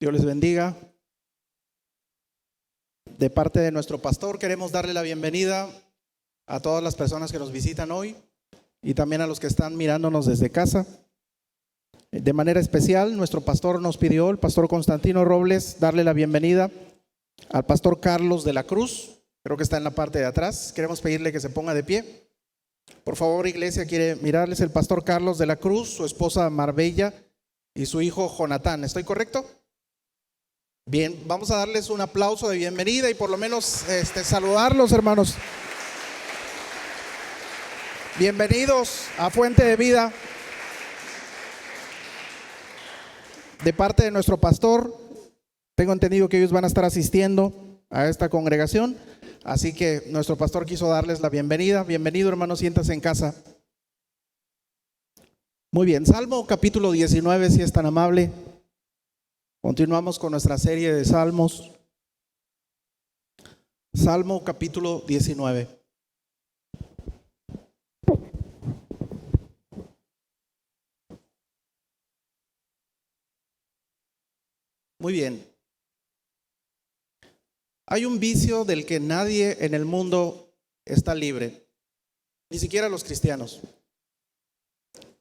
Dios les bendiga. De parte de nuestro pastor queremos darle la bienvenida a todas las personas que nos visitan hoy y también a los que están mirándonos desde casa. De manera especial, nuestro pastor nos pidió, el pastor Constantino Robles, darle la bienvenida al pastor Carlos de la Cruz. Creo que está en la parte de atrás. Queremos pedirle que se ponga de pie. Por favor, iglesia, quiere mirarles el pastor Carlos de la Cruz, su esposa Marbella y su hijo Jonatán. ¿Estoy correcto? Bien, vamos a darles un aplauso de bienvenida y por lo menos saludarlos, hermanos. Bienvenidos a Fuente de Vida. De parte de nuestro pastor, tengo entendido que ellos van a estar asistiendo a esta congregación, así que nuestro pastor quiso darles la bienvenida. Bienvenido, hermano, siéntase en casa. Muy bien, Salmo capítulo 19, si es tan amable. Continuamos con nuestra serie de salmos. Salmo capítulo 19. Muy bien. Hay un vicio del que nadie en el mundo está libre, ni siquiera los cristianos.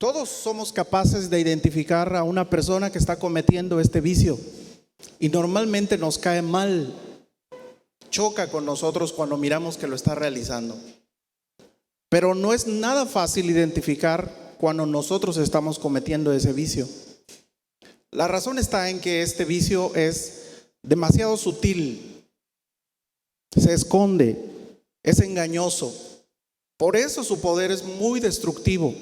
Todos somos capaces de identificar a una persona que está cometiendo este vicio y normalmente nos cae mal, choca con nosotros cuando miramos que lo está realizando. Pero no es nada fácil identificar cuando nosotros estamos cometiendo ese vicio. La razón está en que este vicio es demasiado sutil, se esconde, es engañoso. Por eso su poder es muy destructivo.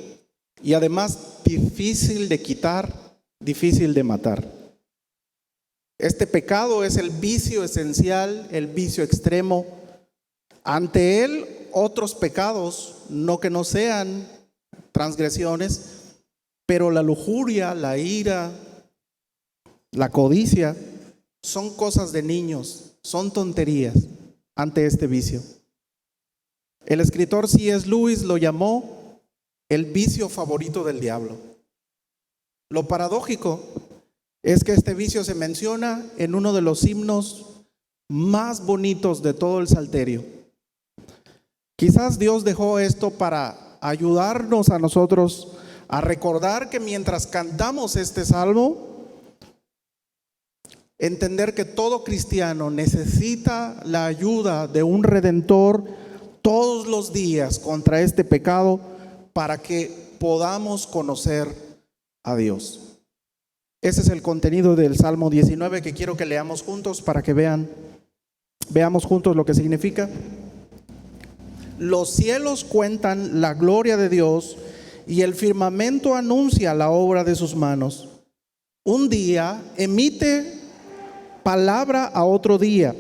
Y además difícil de quitar, difícil de matar. Este pecado es el vicio esencial, el vicio extremo. Ante él, otros pecados, no que no sean transgresiones, pero la lujuria, la ira, la codicia, son cosas de niños, son tonterías ante este vicio. El escritor C.S. Lewis lo llamó el vicio favorito del diablo. Lo paradójico es que este vicio se menciona en uno de los himnos más bonitos de todo el Salterio. Quizás Dios dejó esto para ayudarnos a nosotros a recordar que mientras cantamos este salmo, entender que todo cristiano necesita la ayuda de un redentor todos los días contra este pecado, para que podamos conocer a Dios. Ese es el contenido del Salmo 19 que quiero que leamos juntos para que veamos juntos lo que significa. Los cielos cuentan la gloria de Dios y el firmamento anuncia la obra de sus manos. Un día emite palabra a otro día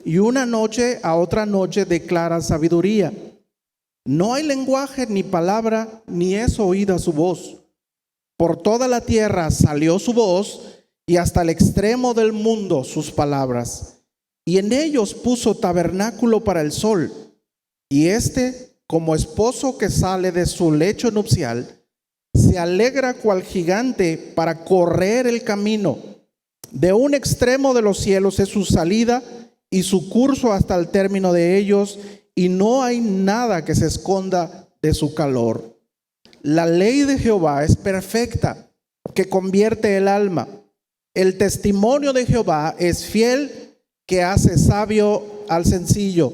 y una noche a otra noche declara sabiduría. No hay lenguaje ni palabra, ni es oída su voz. Por toda la tierra salió su voz, y hasta el extremo del mundo sus palabras. Y en ellos puso tabernáculo para el sol, y como esposo que sale de su lecho nupcial, se alegra cual gigante para correr el camino. De un extremo de los cielos es su salida, y su curso hasta el término de ellos, y no hay nada que se esconda de su calor. La ley de Jehová es perfecta, que convierte el alma. El testimonio de Jehová es fiel, que hace sabio al sencillo.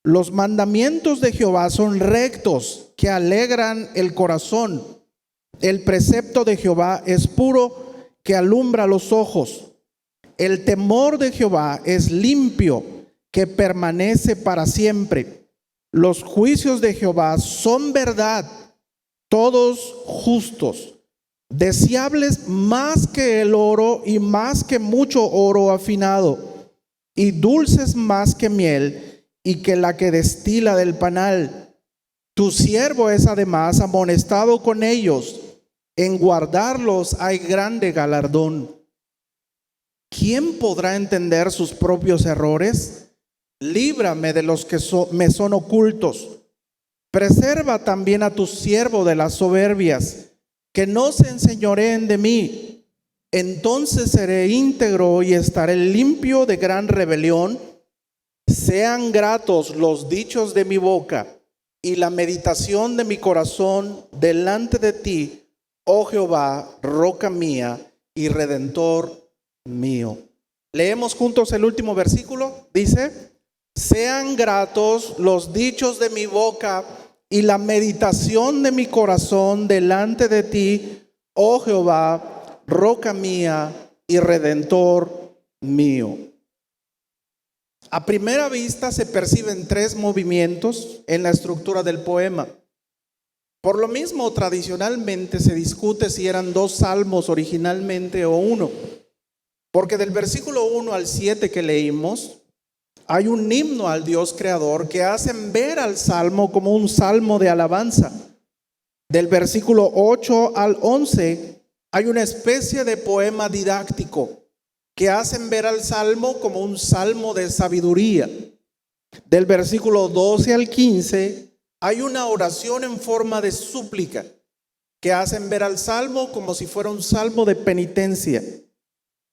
Los mandamientos de Jehová son rectos, que alegran el corazón. El precepto de Jehová es puro, que alumbra los ojos. El temor de Jehová es limpio, que permanece para siempre. Los juicios de Jehová son verdad, todos justos, deseables más que el oro y más que mucho oro afinado, y dulces más que miel y que la que destila del panal. Tu siervo es además amonestado con ellos, en guardarlos hay grande galardón. ¿Quién podrá entender sus propios errores? Líbrame de los que me son ocultos. Preserva también a tu siervo de las soberbias, que no se enseñoreen de mí. entonces seré íntegro y estaré limpio de gran rebelión. Sean gratos los dichos de mi boca y la meditación de mi corazón delante de ti, oh Jehová, roca mía y redentor mío. Leemos juntos el último versículo. Dice: sean gratos los dichos de mi boca y la meditación de mi corazón delante de ti, oh Jehová, roca mía y redentor mío. A primera vista se perciben tres movimientos en la estructura del poema. Por lo mismo, tradicionalmente se discute si eran dos salmos originalmente o uno, porque del versículo 1 al 7 que leímos, hay un himno al Dios creador que hacen ver al salmo como un salmo de alabanza. Del versículo 8 al 11 hay una especie de poema didáctico que hacen ver al salmo como un salmo de sabiduría. Del versículo 12 al 15 hay una oración en forma de súplica que hacen ver al salmo como si fuera un salmo de penitencia.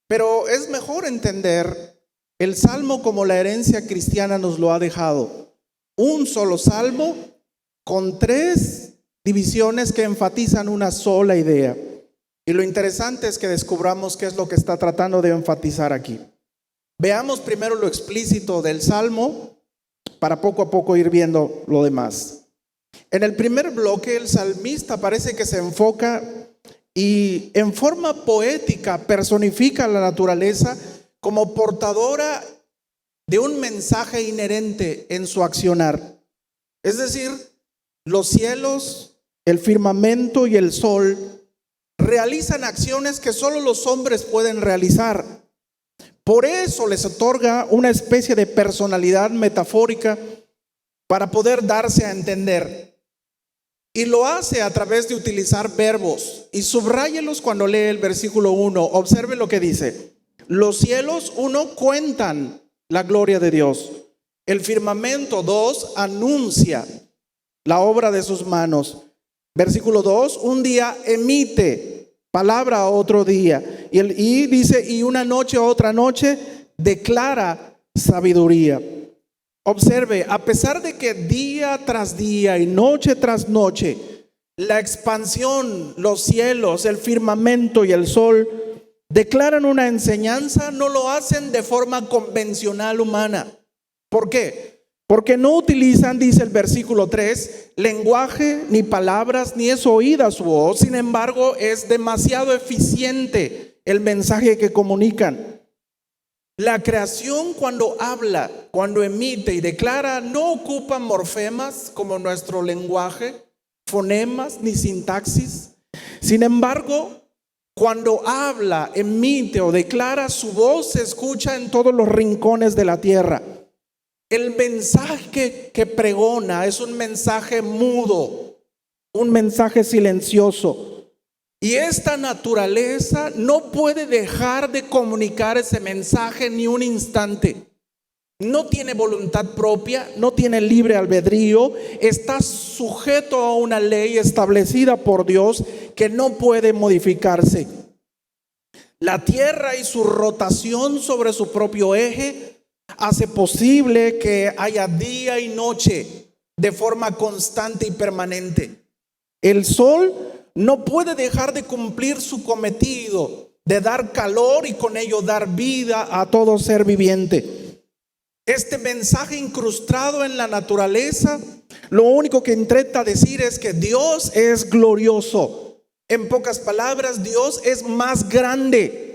Pero es mejor entender el salmo como la herencia cristiana nos lo ha dejado: un solo salmo con tres divisiones que enfatizan una sola idea. Y lo interesante es que descubramos qué es lo que está tratando de enfatizar aquí. Veamos primero lo explícito del salmo para poco a poco ir viendo lo demás. En el primer bloque, el salmista parece que se enfoca y en forma poética personifica la naturaleza como portadora de un mensaje inherente en su accionar. Es decir, los cielos, el firmamento y el sol realizan acciones que solo los hombres pueden realizar. Por eso les otorga una especie de personalidad metafórica para poder darse a entender. Y lo hace a través de utilizar verbos. Y subráyelos cuando lee el versículo 1. Observe lo que dice: los cielos, 1, cuentan la gloria de Dios. El firmamento, 2, anuncia la obra de sus manos. Versículo 2, un día emite palabra a otro día. Y dice, y una noche a otra noche declara sabiduría. Observe, a pesar de que día tras día y noche tras noche, la expansión, los cielos, el firmamento y el sol declaran una enseñanza, no lo hacen de forma convencional humana. ¿Por qué? Porque no utilizan, dice el versículo 3, lenguaje ni palabras, ni es oída su voz. Sin embargo, es demasiado eficiente el mensaje que comunican. La creación, cuando habla, cuando emite y declara, no ocupa morfemas como nuestro lenguaje, fonemas ni sintaxis. Sin embargo, cuando habla, emite o declara, su voz se escucha en todos los rincones de la tierra. El mensaje que pregona es un mensaje mudo, un mensaje silencioso. Y esta naturaleza no puede dejar de comunicar ese mensaje ni un instante. No tiene voluntad propia, no tiene libre albedrío, está sujeto a una ley establecida por Dios que no puede modificarse. La tierra y su rotación sobre su propio eje hace posible que haya día y noche de forma constante y permanente. El sol no puede dejar de cumplir su cometido de dar calor y con ello dar vida a todo ser viviente. Este mensaje incrustado en la naturaleza, lo único que intenta decir es que Dios es glorioso. En pocas palabras, Dios es más grande.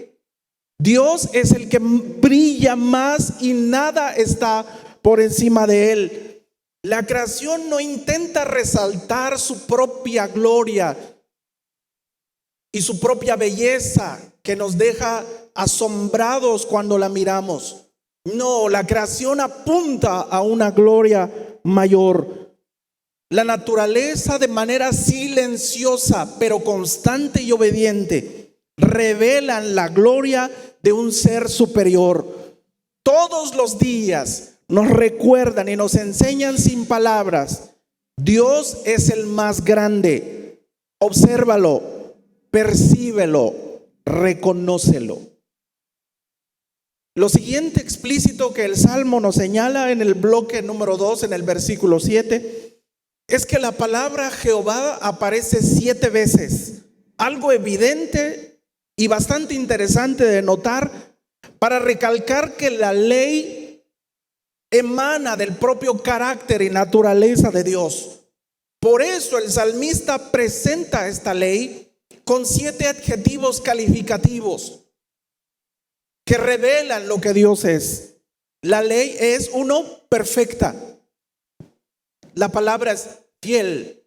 Dios es el que brilla más y nada está por encima de él. La creación no intenta resaltar su propia gloria y su propia belleza que nos deja asombrados cuando la miramos. No, la creación apunta a una gloria mayor. La naturaleza, de manera silenciosa pero constante y obediente, revelan la gloria de un ser superior. Todos los días nos recuerdan y nos enseñan sin palabras: Dios es el más grande. Obsérvalo, percíbelo, reconócelo. Lo siguiente explícito que el Salmo nos señala en el bloque número 2, en el versículo 7, es que la palabra Jehová aparece 7 veces. Algo evidente y bastante interesante de notar para recalcar que la ley emana del propio carácter y naturaleza de Dios. Por eso el salmista presenta esta ley con 7 adjetivos calificativos que revelan lo que Dios es. La ley es, 1, perfecta. La palabra es fiel.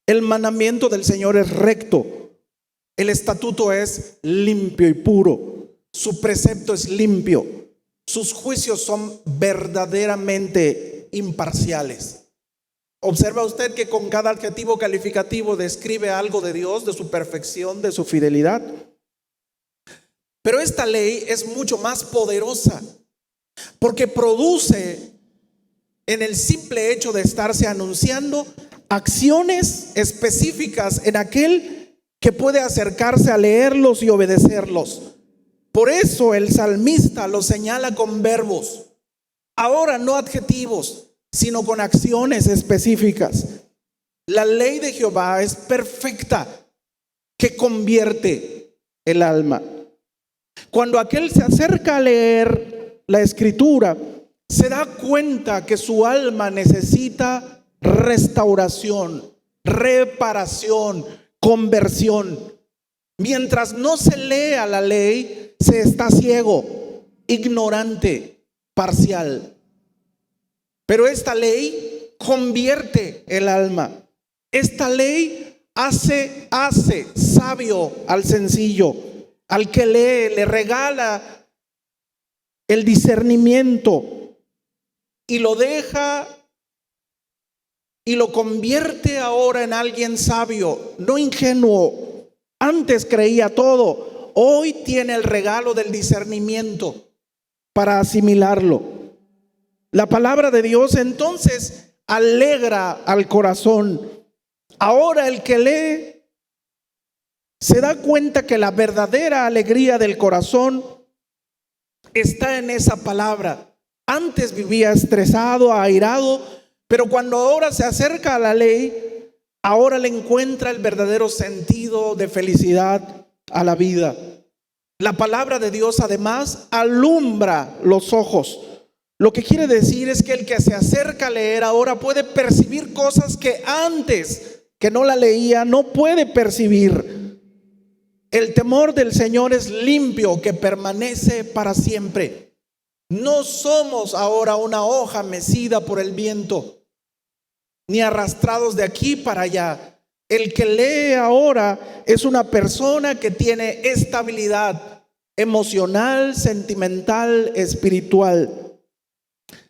El mandamiento del Señor es recto. El estatuto es limpio y puro. Su precepto es limpio. Sus juicios son verdaderamente imparciales. Observa usted que con cada adjetivo calificativo describe algo de Dios, de su perfección, de su fidelidad. Pero esta ley es mucho más poderosa porque produce, en el simple hecho de estarse anunciando, acciones específicas en aquel que puede acercarse a leerlos y obedecerlos. Por eso el salmista lo señala con verbos, ahora no adjetivos, sino con acciones específicas. La ley de Jehová es perfecta, que convierte el alma. Cuando aquel se acerca a leer la escritura, se da cuenta que su alma necesita restauración, reparación, conversión. Mientras no se lea la ley, se está ciego, ignorante, parcial. Pero esta ley convierte el alma. Esta ley hace sabio al sencillo. Al que lee, le regala el discernimiento y lo deja y lo convierte ahora en alguien sabio, no ingenuo. Antes creía todo, hoy tiene el regalo del discernimiento para asimilarlo. La palabra de Dios entonces alegra al corazón. Ahora el que lee se da cuenta que la verdadera alegría del corazón está en esa palabra. Antes vivía estresado, airado, pero cuando ahora se acerca a la ley, ahora le encuentra el verdadero sentido de felicidad a la vida. La palabra de Dios además alumbra los ojos. Lo que quiere decir es que el que se acerca a leer ahora puede percibir cosas que antes, que no la leía, no puede percibir. El temor del Señor es limpio, que permanece para siempre. No somos ahora una hoja mecida por el viento, ni arrastrados de aquí para allá. El que lee ahora es una persona que tiene estabilidad emocional, sentimental, espiritual.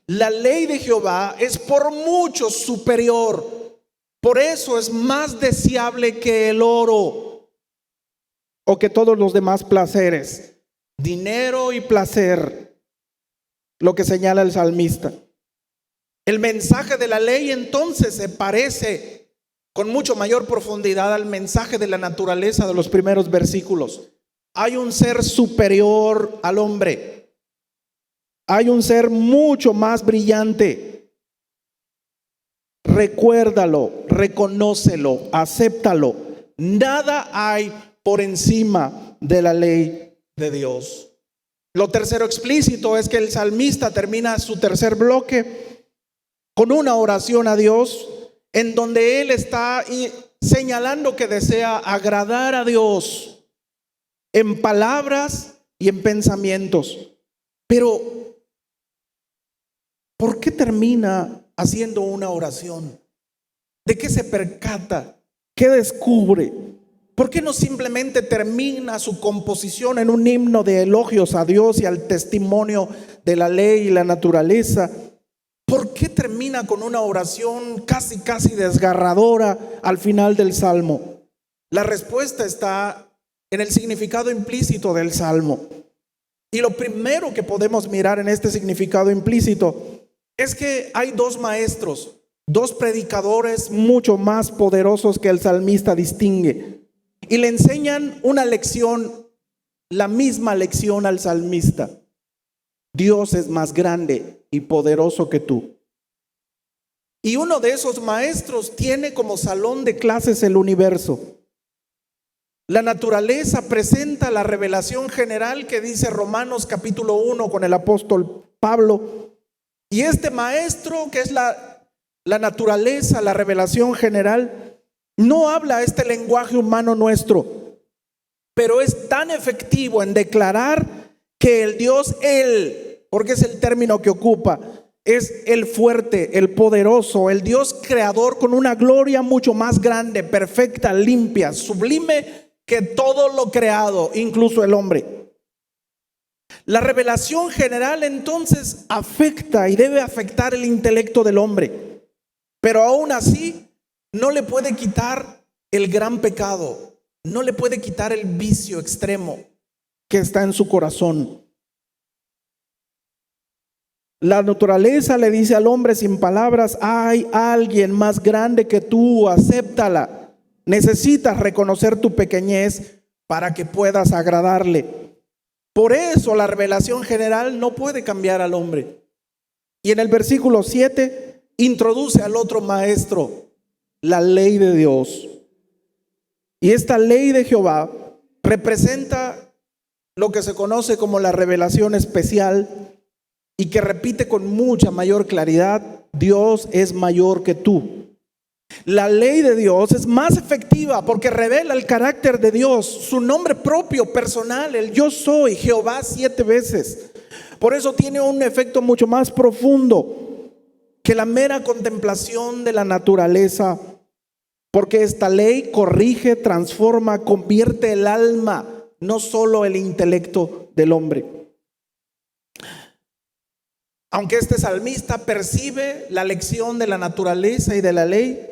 La ley de Jehová es por mucho superior. Por eso es más deseable que el oro o que todos los demás placeres, dinero y placer, lo que señala el salmista. El mensaje de la ley entonces se parece con mucho mayor profundidad al mensaje de la naturaleza de los primeros versículos. Hay un ser superior al hombre. Hay un ser mucho más brillante. Recuérdalo, reconócelo, acéptalo. Nada hay por encima de la ley de Dios. Lo tercero explícito es que el salmista termina su tercer bloque con una oración a Dios en donde él está señalando que desea agradar a Dios en palabras y en pensamientos. Pero ¿por qué termina haciendo una oración? ¿De qué se percata? ¿Qué descubre? ¿Por qué no simplemente termina su composición en un himno de elogios a Dios y al testimonio de la ley y la naturaleza? ¿Por qué termina con una oración casi desgarradora al final del salmo? La respuesta está en el significado implícito del salmo. Y lo primero que podemos mirar en este significado implícito es que hay 2 maestros, 2 predicadores mucho más poderosos que el salmista distingue. y le enseñan una lección, la misma lección al salmista. Dios es más grande y poderoso que tú. Y uno de esos maestros tiene como salón de clases el universo. La naturaleza presenta la revelación general que dice Romanos capítulo 1 con el apóstol Pablo. Y este maestro, que es la naturaleza, la revelación general, no habla este lenguaje humano nuestro, pero es tan efectivo en declarar que el Dios, Él, porque es el término que ocupa, es el fuerte, el poderoso, el Dios creador con una gloria mucho más grande, perfecta, limpia, sublime que todo lo creado, incluso el hombre. La revelación general entonces afecta y debe afectar el intelecto del hombre, pero aún así no le puede quitar el gran pecado, no le puede quitar el vicio extremo que está en su corazón. La naturaleza le dice al hombre sin palabras: hay alguien más grande que tú, acéptala. Necesitas reconocer tu pequeñez para que puedas agradarle. Por eso la revelación general no puede cambiar al hombre. Y en el versículo 7 introduce al otro maestro, la ley de Dios. Y esta ley de Jehová representa lo que se conoce como la revelación especial, y que repite con mucha mayor claridad: Dios es mayor que tú. La ley de Dios es más efectiva porque revela el carácter de Dios, su nombre propio, personal, el yo soy, Jehová 7 veces. Por eso tiene un efecto mucho más profundo que la mera contemplación de la naturaleza, porque esta ley corrige, transforma, convierte el alma, no solo el intelecto del hombre. Aunque este salmista percibe la lección de la naturaleza y de la ley,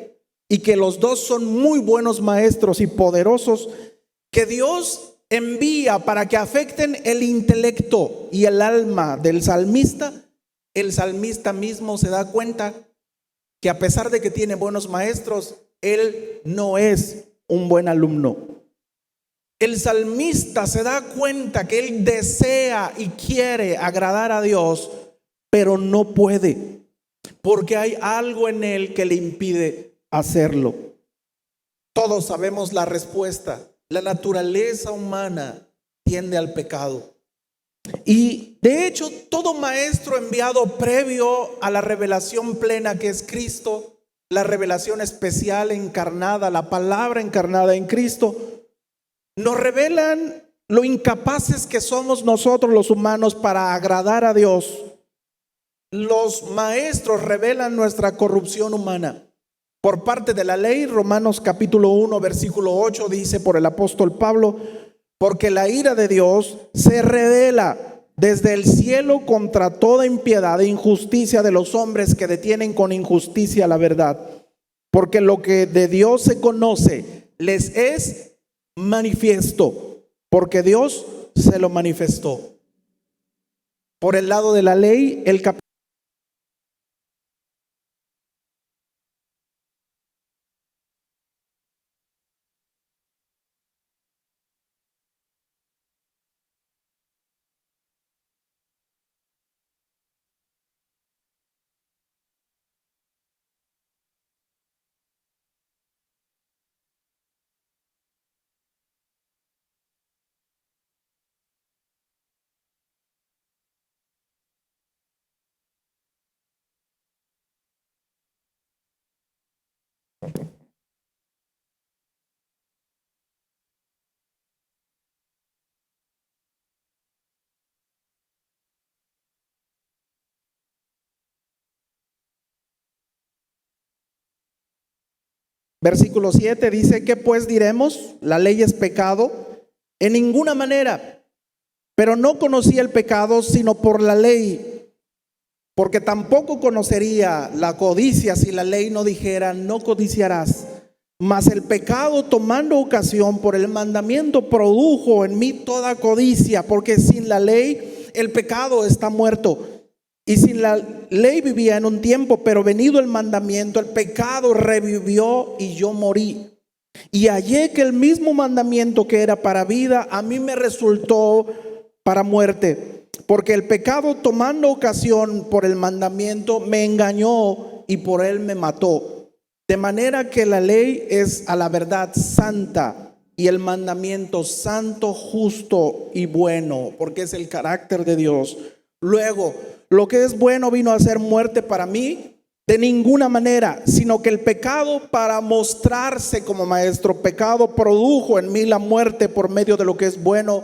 y que los dos son muy buenos maestros y poderosos, que Dios envía para que afecten el intelecto y el alma del salmista, el salmista mismo se da cuenta que a pesar de que tiene buenos maestros, él no es un buen alumno. El salmista se da cuenta que él desea y quiere agradar a Dios, pero no puede, porque hay algo en él que le impide hacerlo. Todos sabemos la respuesta. La naturaleza humana tiende al pecado. Y de hecho, todo maestro enviado previo a la revelación plena que es Cristo, la revelación especial encarnada, la palabra encarnada en Cristo, nos revelan lo incapaces que somos nosotros los humanos para agradar a Dios. Los maestros revelan nuestra corrupción humana. Por parte de la ley, Romanos capítulo 1, versículo 8 dice por el apóstol Pablo: porque la ira de Dios se revela desde el cielo contra toda impiedad e injusticia de los hombres que detienen con injusticia la verdad. Porque lo que de Dios se conoce les es manifiesto, porque Dios se lo manifestó. Por el lado de la ley, el capítulo versículo 7 dice: ¿qué pues diremos? ¿La ley es pecado? En ninguna manera. Pero no conocía el pecado sino por la ley, porque tampoco conocería la codicia si la ley no dijera: no codiciarás. Mas el pecado, tomando ocasión por el mandamiento, produjo en mí toda codicia, porque sin la ley el pecado está muerto. Y sin la ley vivía en un tiempo, pero venido el mandamiento, el pecado revivió y yo morí. Y hallé que el mismo mandamiento que era para vida, a mí me resultó para muerte. Porque el pecado, tomando ocasión por el mandamiento, me engañó y por él me mató. De manera que la ley es a la verdad santa y el mandamiento santo, justo y bueno, porque es el carácter de Dios. Luego, lo que es bueno vino a ser muerte para mí, de ninguna manera, sino que el pecado, para mostrarse como maestro pecado, produjo en mí la muerte por medio de lo que es bueno,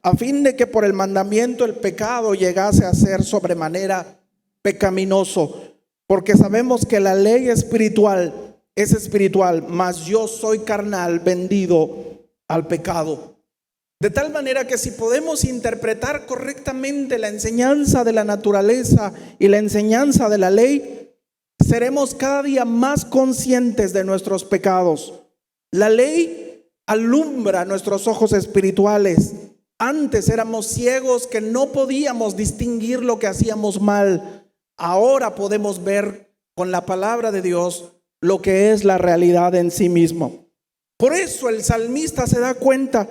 a fin de que por el mandamiento el pecado llegase a ser sobremanera pecaminoso. Porque sabemos que la ley espiritual es espiritual, mas yo soy carnal, vendido al pecado. De tal manera que si podemos interpretar correctamente la enseñanza de la naturaleza y la enseñanza de la ley, seremos cada día más conscientes de nuestros pecados. La ley alumbra nuestros ojos espirituales. Antes éramos ciegos que no podíamos distinguir lo que hacíamos mal. Ahora podemos ver con la palabra de Dios lo que es la realidad en sí mismo. Por eso el salmista se da cuenta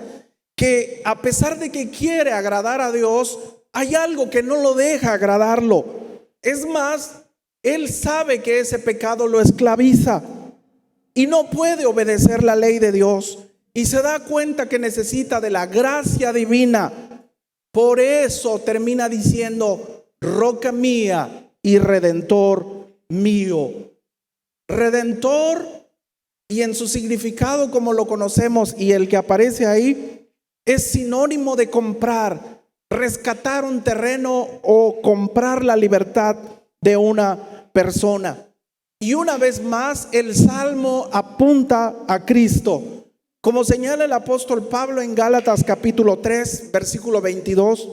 que a pesar de que quiere agradar a Dios, hay algo que no lo deja agradarlo. Es más, él sabe que ese pecado lo esclaviza y no puede obedecer la ley de Dios. Y se da cuenta que necesita de la gracia divina. Por eso termina diciendo: roca mía y redentor mío. Redentor, y en su significado como lo conocemos y el que aparece ahí, es sinónimo de comprar, rescatar un terreno o comprar la libertad de una persona. Y una vez más el salmo apunta a Cristo, como señala el apóstol Pablo en Gálatas capítulo 3 versículo 22.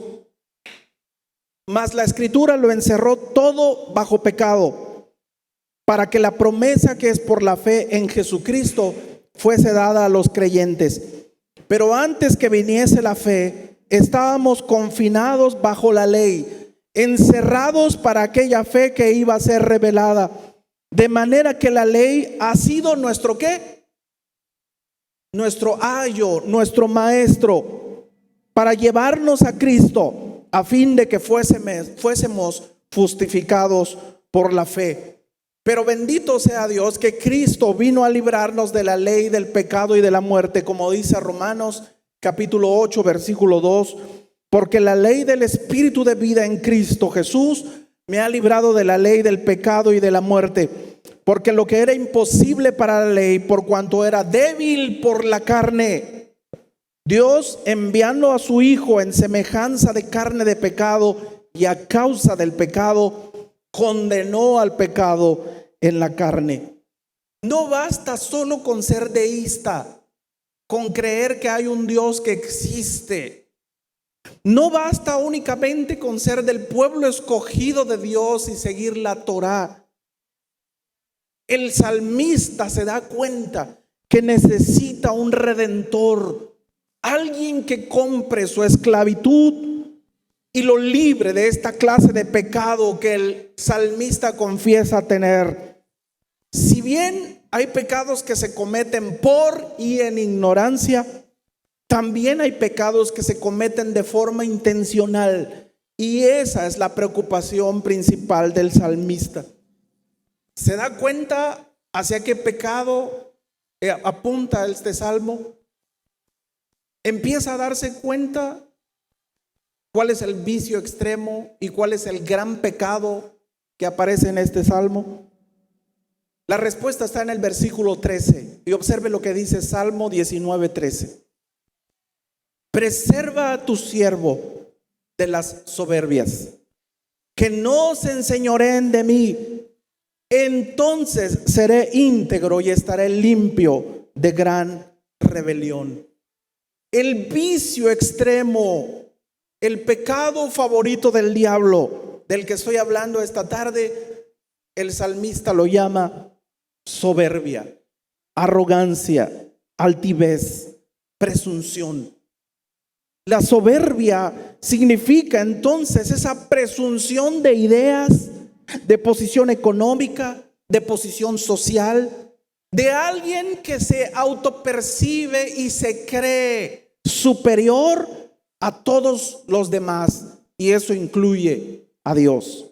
Mas la escritura lo encerró todo bajo pecado, para que la promesa que es por la fe en Jesucristo fuese dada a los creyentes. Pero antes que viniese la fe, estábamos confinados bajo la ley, encerrados para aquella fe que iba a ser revelada. De manera que la ley ha sido nuestro ¿qué? Nuestro ayo, nuestro maestro, para llevarnos a Cristo, a fin de que fuésemos justificados por la fe. Pero bendito sea Dios que Cristo vino a librarnos de la ley del pecado y de la muerte, como dice Romanos capítulo 8 versículo 2. Porque la ley del Espíritu de vida en Cristo Jesús me ha librado de la ley del pecado y de la muerte. Porque lo que era imposible para la ley, por cuanto era débil por la carne, Dios, enviando a su Hijo en semejanza de carne de pecado, y a causa del pecado, condenó al pecado en la carne. No basta solo con ser deísta, con creer que hay un Dios que existe. No basta únicamente con ser del pueblo escogido de Dios y seguir la Torá. El salmista se da cuenta que necesita un redentor, alguien que compre su esclavitud y lo libre de esta clase de pecado que el salmista confiesa tener. Si bien hay pecados que se cometen por y en ignorancia, también hay pecados que se cometen de forma intencional, y esa es la preocupación principal del salmista. ¿Se da cuenta hacia qué pecado apunta este salmo? Empieza a darse cuenta cuál es el vicio extremo y cuál es el gran pecado que aparece en este salmo. La respuesta está en el versículo 13, y observe lo que dice Salmo 19:13. Preserva a tu siervo de las soberbias, que no se enseñoreen de mí. Entonces seré íntegro y estaré limpio de gran rebelión. El vicio extremo, el pecado favorito del diablo, del que estoy hablando esta tarde, el salmista lo llama soberbia, arrogancia, altivez, presunción. La soberbia significa entonces esa presunción de ideas, de posición económica, de posición social, de alguien que se autopercibe y se cree superior a todos los demás, y eso incluye a Dios.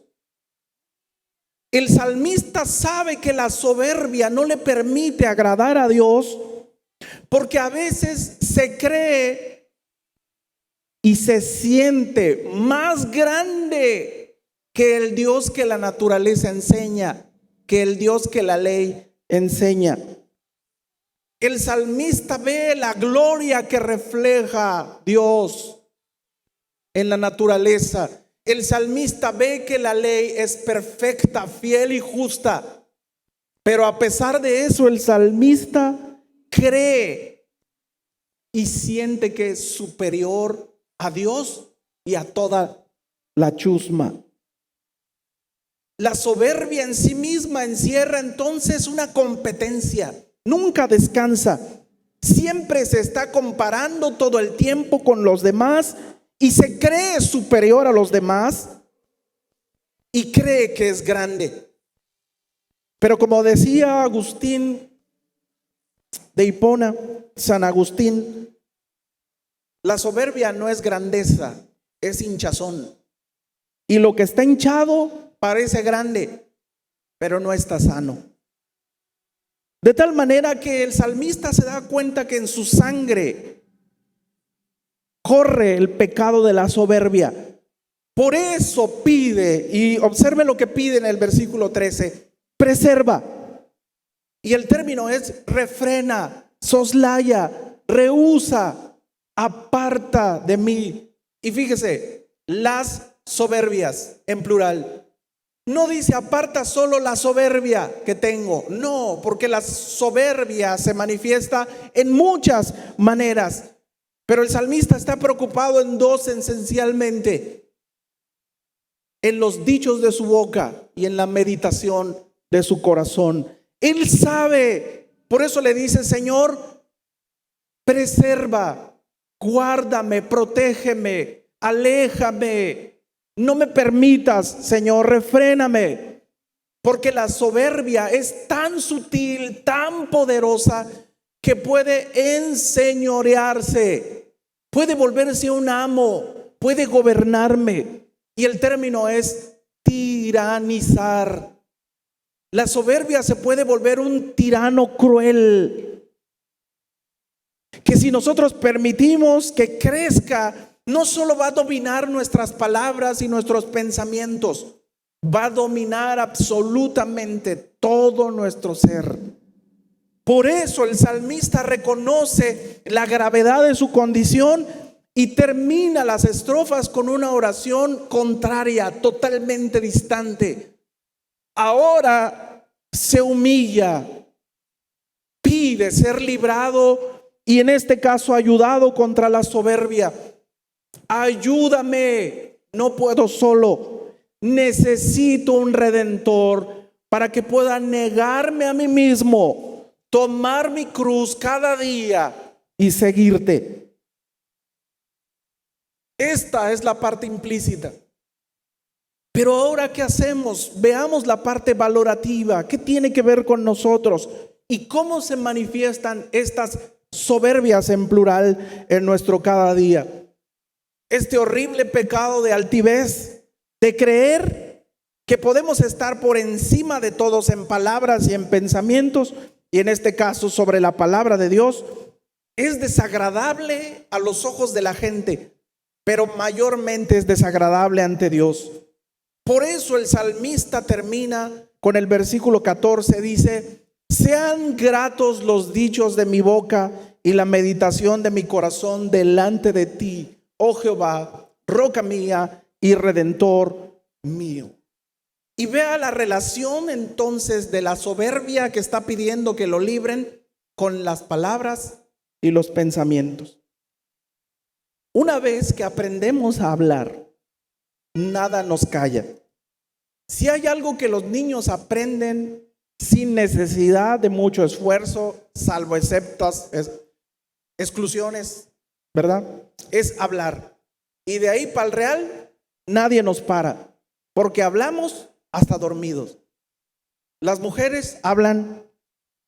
El salmista sabe que la soberbia no le permite agradar a Dios, porque a veces se cree y se siente más grande que el Dios que la naturaleza enseña, que el Dios que la ley enseña. El salmista ve la gloria que refleja Dios en la naturaleza. El salmista ve que la ley es perfecta, fiel y justa. Pero a pesar de eso, el salmista cree y siente que es superior a Dios y a toda la chusma. La soberbia en sí misma encierra entonces una competencia. Nunca descansa. Siempre se está comparando todo el tiempo con los demás y se cree superior a los demás y cree que es grande. Pero como decía Agustín de Hipona, San Agustín, la soberbia no es grandeza, es hinchazón. Y lo que está hinchado parece grande, pero no está sano. De tal manera que el salmista se da cuenta que en su sangre corre el pecado de la soberbia. Por eso pide, y observe lo que pide en el versículo 13, preserva. Y el término es refrena, soslaya, rehúsa, aparta de mí. Y fíjese, las soberbias en plural. No dice aparta solo la soberbia que tengo. No, porque la soberbia se manifiesta en muchas maneras. Pero el salmista está preocupado en dos esencialmente: en los dichos de su boca y en la meditación de su corazón. Él sabe, por eso le dice: Señor, preserva, guárdame, protégeme, aléjame. No me permitas, Señor, refréname, porque la soberbia es tan sutil, tan poderosa, que puede enseñorearse, puede volverse un amo, puede gobernarme. Y el término es tiranizar. La soberbia se puede volver un tirano cruel, que si nosotros permitimos que crezca, no solo va a dominar nuestras palabras y nuestros pensamientos, va a dominar absolutamente todo nuestro ser. Por eso el salmista reconoce la gravedad de su condición y termina las estrofas con una oración contraria, totalmente distante. Ahora se humilla, pide ser librado y en este caso ayudado contra la soberbia. Ayúdame, no puedo solo, necesito un redentor para que pueda negarme a mí mismo, tomar mi cruz cada día y seguirte. Esta es la parte implícita. Pero ahora, ¿qué hacemos? Veamos la parte valorativa. ¿Qué tiene que ver con nosotros? ¿Y cómo se manifiestan estas soberbias en plural en nuestro cada día? Este horrible pecado de altivez, de creer que podemos estar por encima de todos en palabras y en pensamientos, y en este caso sobre la palabra de Dios, es desagradable a los ojos de la gente, pero mayormente es desagradable ante Dios. Por eso el salmista termina con el versículo 14, dice: sean gratos los dichos de mi boca y la meditación de mi corazón delante de ti, oh Jehová, roca mía y redentor mío. Y vea la relación entonces de la soberbia que está pidiendo que lo libren con las palabras y los pensamientos. Una vez que aprendemos a hablar, nada nos calla. Si hay algo que los niños aprenden sin necesidad de mucho esfuerzo, salvo exceptas exclusiones, ¿verdad? Es hablar. Y de ahí para el real, nadie nos para, porque hablamos hasta dormidos. Las mujeres hablan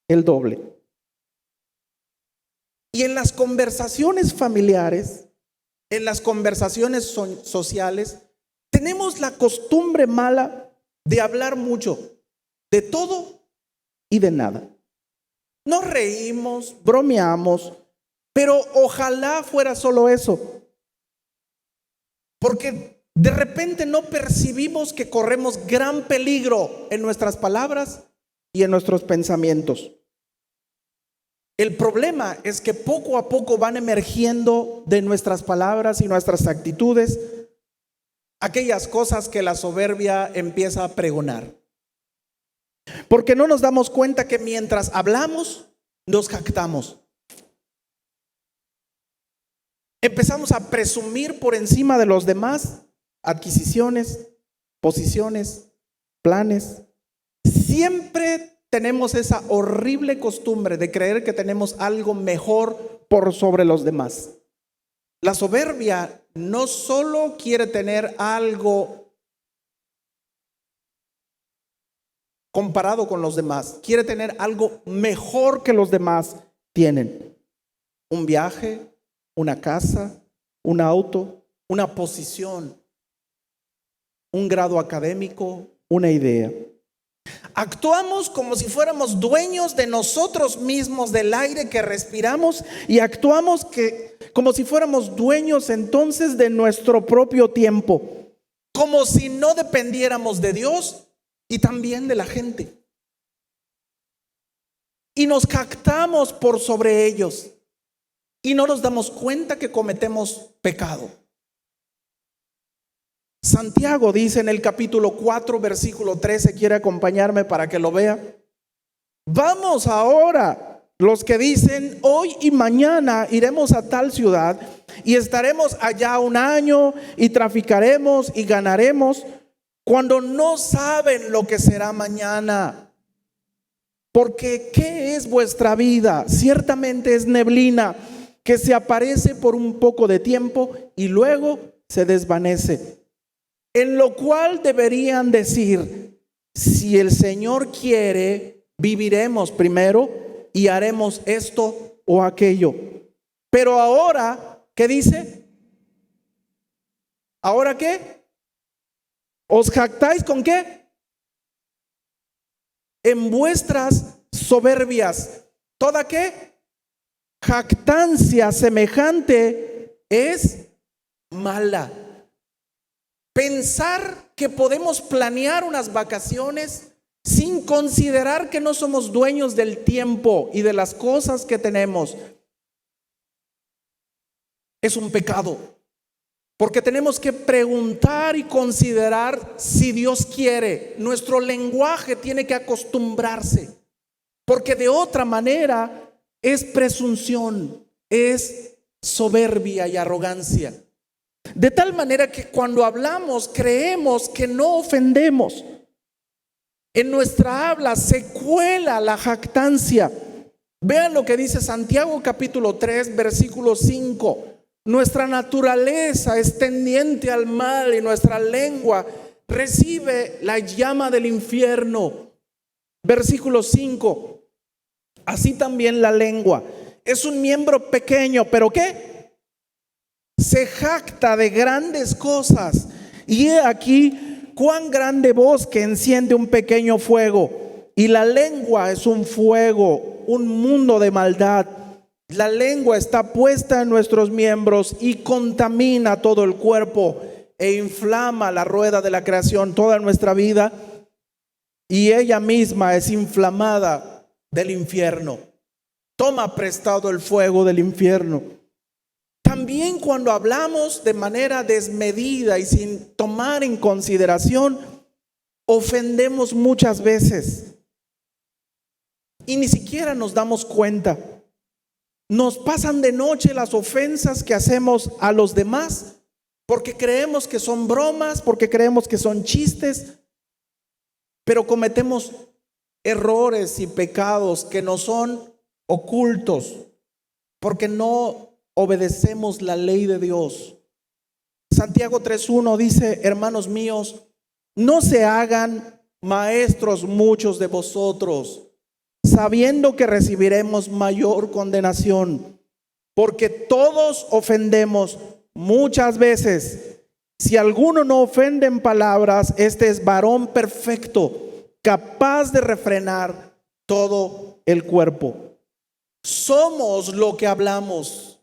el doble. Y en las conversaciones familiares, en las conversaciones sociales, tenemos la costumbre mala de hablar mucho, de todo y de nada. Nos reímos, bromeamos, pero ojalá fuera solo eso. Porque de repente no percibimos que corremos gran peligro en nuestras palabras y en nuestros pensamientos. El problema es que poco a poco van emergiendo de nuestras palabras y nuestras actitudes aquellas cosas que la soberbia empieza a pregonar. Porque no nos damos cuenta que mientras hablamos, nos jactamos. Empezamos a presumir por encima de los demás adquisiciones, posiciones, planes. Siempre tenemos esa horrible costumbre de creer que tenemos algo mejor por sobre los demás. La soberbia no solo quiere tener algo comparado con los demás, quiere tener algo mejor que los demás tienen. Un viaje, una casa, un auto, una posición, un grado académico, una idea. Actuamos como si fuéramos dueños de nosotros mismos, del aire que respiramos, y actuamos como si fuéramos dueños entonces de nuestro propio tiempo, como si no dependiéramos de Dios y también de la gente. Y nos jactamos por sobre ellos y no nos damos cuenta que cometemos pecado. Santiago dice en el capítulo 4, versículo 13, quiere acompañarme para que lo vea. Vamos ahora, los que dicen hoy y mañana iremos a tal ciudad y estaremos allá un año y traficaremos y ganaremos, cuando no saben lo que será mañana. Porque ¿qué es vuestra vida? Ciertamente es neblina que se aparece por un poco de tiempo y luego se desvanece. En lo cual deberían decir: si el Señor quiere, viviremos primero y haremos esto o aquello. Pero ahora, ¿qué dice? ¿Ahora qué? ¿Os jactáis con qué? En vuestras soberbias. ¿Toda qué? Jactancia semejante es mala. Pensar que podemos planear unas vacaciones sin considerar que no somos dueños del tiempo y de las cosas que tenemos es un pecado. Porque tenemos que preguntar y considerar si Dios quiere. Nuestro lenguaje tiene que acostumbrarse, porque de otra manera es presunción, es soberbia y arrogancia. De tal manera que cuando hablamos creemos que no ofendemos. En nuestra habla se cuela la jactancia. Vean lo que dice Santiago capítulo 3, versículo 5. Nuestra naturaleza es tendiente al mal y nuestra lengua recibe la llama del infierno. Versículo 5. Así también la lengua es un miembro pequeño, pero ¿qué? Se jacta de grandes cosas. Y he aquí cuán grande bosque enciende un pequeño fuego. Y la lengua es un fuego, un mundo de maldad. La lengua está puesta en nuestros miembros y contamina todo el cuerpo e inflama la rueda de la creación, toda nuestra vida, y ella misma es inflamada del infierno. Toma prestado el fuego del infierno. También cuando hablamos de manera desmedida y sin tomar en consideración, ofendemos muchas veces y ni siquiera nos damos cuenta. Nos pasan de noche las ofensas que hacemos a los demás porque creemos que son bromas, porque creemos que son chistes, pero cometemos errores y pecados que nos son ocultos porque no obedecemos la ley de Dios. Santiago 3:1 dice: hermanos míos, no se hagan maestros muchos de vosotros, sabiendo que recibiremos mayor condenación, porque todos ofendemos muchas veces. Si alguno no ofende en palabras, este es varón perfecto, capaz de refrenar todo el cuerpo. Somos lo que hablamos.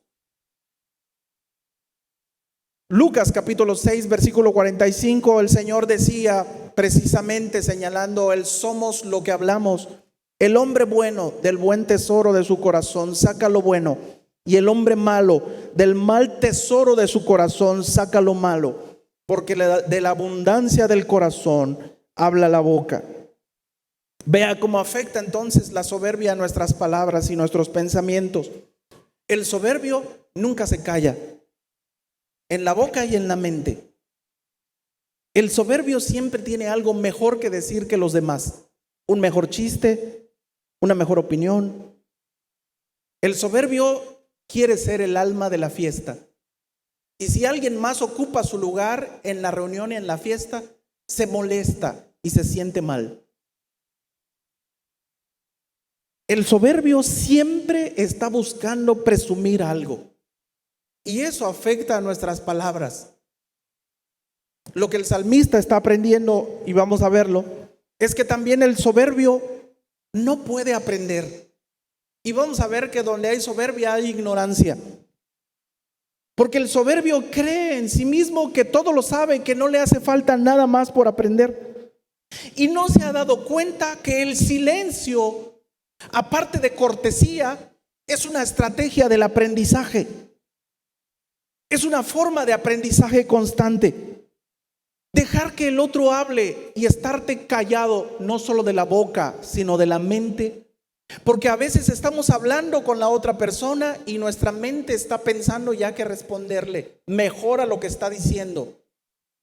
Lucas capítulo 6, versículo 45, el Señor decía, precisamente señalando el somos lo que hablamos: el hombre bueno del buen tesoro de su corazón saca lo bueno, y el hombre malo del mal tesoro de su corazón saca lo malo, porque de la abundancia del corazón habla la boca. Vea cómo afecta entonces la soberbia a nuestras palabras y nuestros pensamientos. El soberbio nunca se calla, en la boca y en la mente. El soberbio siempre tiene algo mejor que decir que los demás. Un mejor chiste, una mejor opinión. El soberbio quiere ser el alma de la fiesta. Y si alguien más ocupa su lugar en la reunión y en la fiesta, se molesta y se siente mal. El soberbio siempre está buscando presumir algo. Y eso afecta a nuestras palabras. Lo que el salmista está aprendiendo, y vamos a verlo, es que también el soberbio no puede aprender. Y vamos a ver que donde hay soberbia hay ignorancia. Porque el soberbio cree en sí mismo que todo lo sabe, que no le hace falta nada más por aprender. Y no se ha dado cuenta que el silencio, aparte de cortesía, es una estrategia del aprendizaje. Es una forma de aprendizaje constante. Dejar que el otro hable y estarte callado, no solo de la boca, sino de la mente. Porque a veces estamos hablando con la otra persona y nuestra mente está pensando ya que responderle mejor a lo que está diciendo.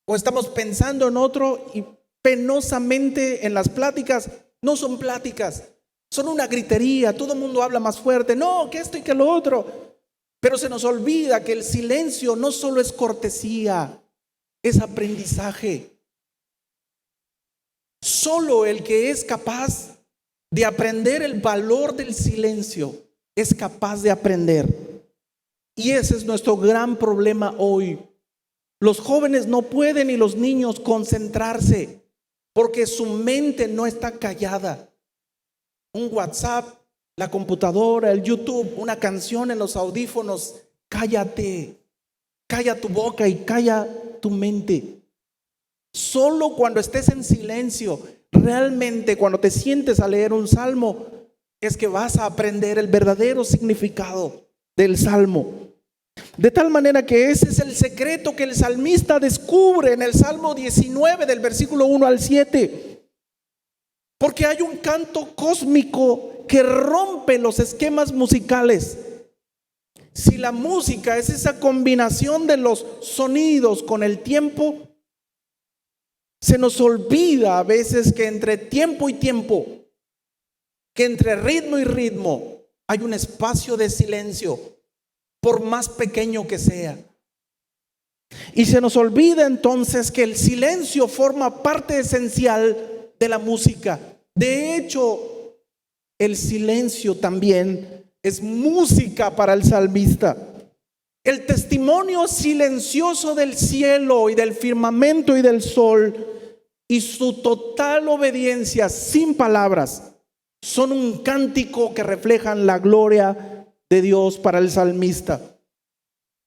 O estamos pensando en otro y penosamente en las pláticas no son pláticas, son una gritería, todo el mundo habla más fuerte, no, que esto y que lo otro. Pero se nos olvida que el silencio no solo es cortesía, es aprendizaje. Solo el que es capaz de aprender el valor del silencio es capaz de aprender. Y ese es nuestro gran problema hoy. Los jóvenes no pueden, y los niños, concentrarse porque su mente no está callada. Un WhatsApp, la computadora, el YouTube, una canción en los audífonos. Cállate, calla tu boca y calla tu mente. Solo cuando estés en silencio, realmente cuando te sientes a leer un salmo, es que vas a aprender el verdadero significado del salmo. De tal manera que ese es el secreto que el salmista descubre en el Salmo 19 del versículo 1 al 7. Porque hay un canto cósmico que rompe los esquemas musicales. Si la música es esa combinación de los sonidos con el tiempo, se nos olvida a veces que entre tiempo y tiempo, que entre ritmo y ritmo, hay un espacio de silencio, por más pequeño que sea. Y se nos olvida entonces que el silencio forma parte esencial de la música. De hecho, el silencio también es música para el salmista. El testimonio silencioso del cielo y del firmamento y del sol y su total obediencia sin palabras son un cántico que reflejan la gloria de Dios para el salmista.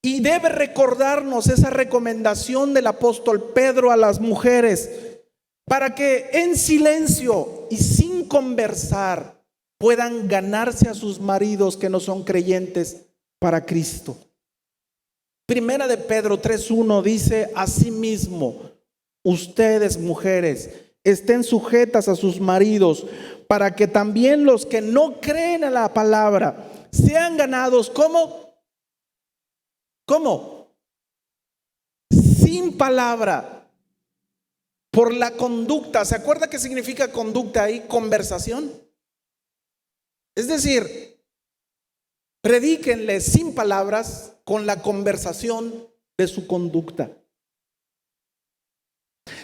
Y debe recordarnos esa recomendación del apóstol Pedro a las mujeres para que en silencio y sin conversar puedan ganarse a sus maridos que no son creyentes para Cristo. Primera de Pedro 3:1 dice: asimismo, ustedes mujeres estén sujetas a sus maridos, para que también los que no creen a la palabra sean ganados. ¿Cómo? Sin palabra, por la conducta. ¿Se acuerda qué significa conducta ahí? Conversación. Es decir, predíquenle sin palabras con la conversación de su conducta.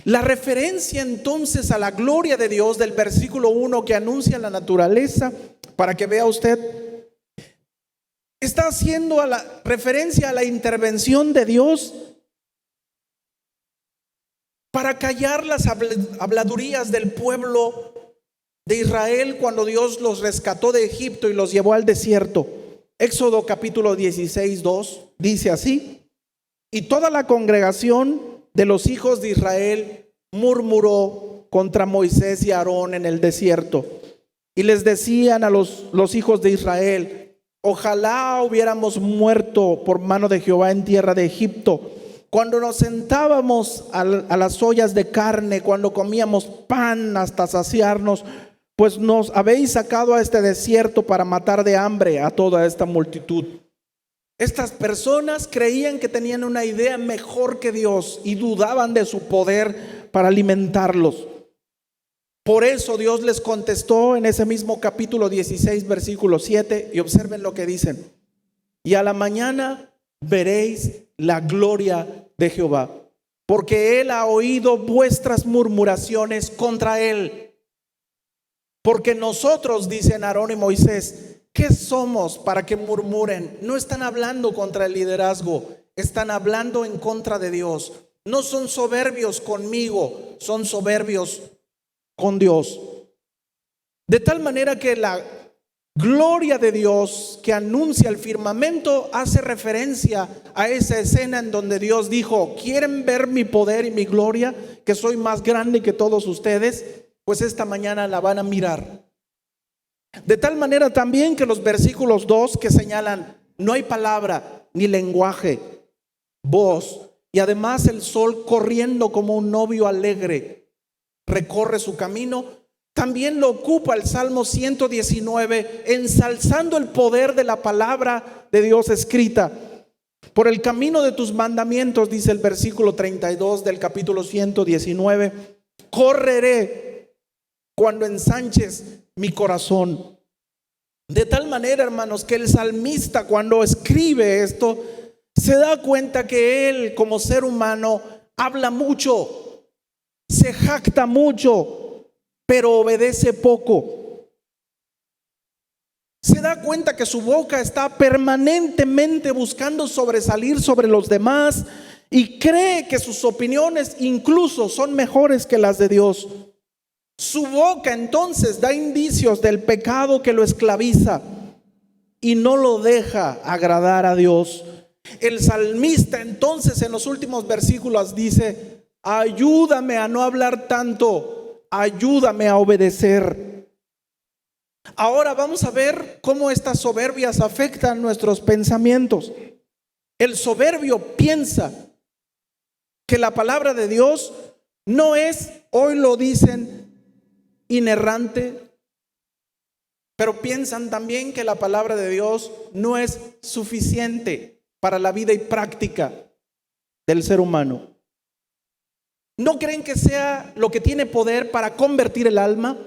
La referencia entonces a la gloria de Dios del versículo 1 que anuncia la naturaleza, para que vea usted, está haciendo referencia a la intervención de Dios para callar las habladurías del pueblo de Israel cuando Dios los rescató de Egipto y los llevó al desierto. Éxodo capítulo 16, 2 dice así: y toda la congregación de los hijos de Israel murmuró contra Moisés y Aarón en el desierto, y les decían a los hijos de Israel: ojalá hubiéramos muerto por mano de Jehová en tierra de Egipto, cuando nos sentábamos a las ollas de carne, cuando comíamos pan hasta saciarnos, pues nos habéis sacado a este desierto para matar de hambre a toda esta multitud. Estas personas creían que tenían una idea mejor que Dios y dudaban de su poder para alimentarlos. Por eso Dios les contestó en ese mismo capítulo 16, versículo 7, y observen lo que dicen: y a la mañana veréis la gloria de Jehová, porque Él ha oído vuestras murmuraciones contra Él. Porque nosotros, dicen Aarón y Moisés, ¿qué somos para que murmuren? No están hablando contra el liderazgo, están hablando en contra de Dios. No son soberbios conmigo, son soberbios con Dios. De tal manera que la gloria de Dios que anuncia el firmamento hace referencia a esa escena en donde Dios dijo: ¿quieren ver mi poder y mi gloria, que soy más grande que todos ustedes? Pues esta mañana la van a mirar. De tal manera también que los versículos 2 que señalan: no hay palabra ni lenguaje, voz, y además el sol corriendo como un novio alegre recorre su camino, también lo ocupa el Salmo 119, ensalzando el poder de la palabra de Dios escrita. Por el camino de tus mandamientos, dice el versículo 32 del capítulo 119, correré cuando ensanches mi corazón. De tal manera, hermanos, que el salmista, cuando escribe esto, se da cuenta que él, como ser humano, habla mucho, se jacta mucho, pero obedece poco. Se da cuenta que su boca está permanentemente buscando sobresalir sobre los demás y cree que sus opiniones incluso son mejores que las de Dios. Su boca entonces da indicios del pecado que lo esclaviza y no lo deja agradar a Dios. El salmista entonces en los últimos versículos dice: ayúdame a no hablar tanto, ayúdame a obedecer. Ahora vamos a ver cómo estas soberbias afectan nuestros pensamientos. El soberbio piensa que la palabra de Dios no es, hoy lo dicen, inerrante, pero piensan también que la palabra de Dios no es suficiente para la vida y práctica del ser humano. No creen que sea lo que tiene poder para convertir el alma,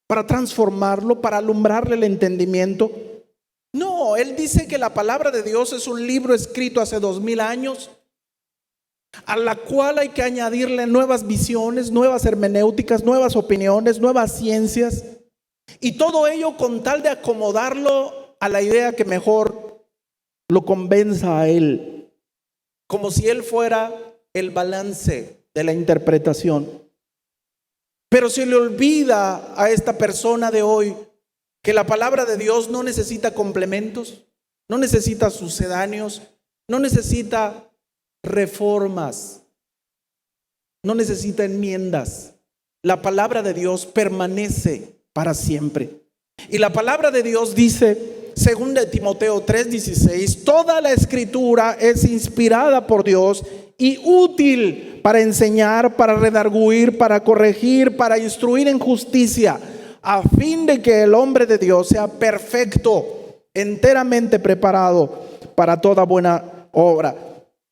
para transformarlo, para alumbrarle el entendimiento. No, él dice que la palabra de Dios es un libro escrito hace 2000 años, a la cual hay que añadirle nuevas visiones, nuevas hermenéuticas, nuevas opiniones, nuevas ciencias, y todo ello con tal de acomodarlo a la idea que mejor lo convenza a él, como si él fuera el balance de la interpretación. Pero se le olvida a esta persona de hoy que la palabra de Dios no necesita complementos, no necesita sucedáneos, no necesita reformas, no necesita enmiendas. La palabra de Dios permanece para siempre. Y la palabra de Dios dice, según de Timoteo 3:16, toda la escritura es inspirada por Dios y útil para enseñar, para redarguir, para corregir, para instruir en justicia, a fin de que el hombre de Dios sea perfecto, enteramente preparado para toda buena obra.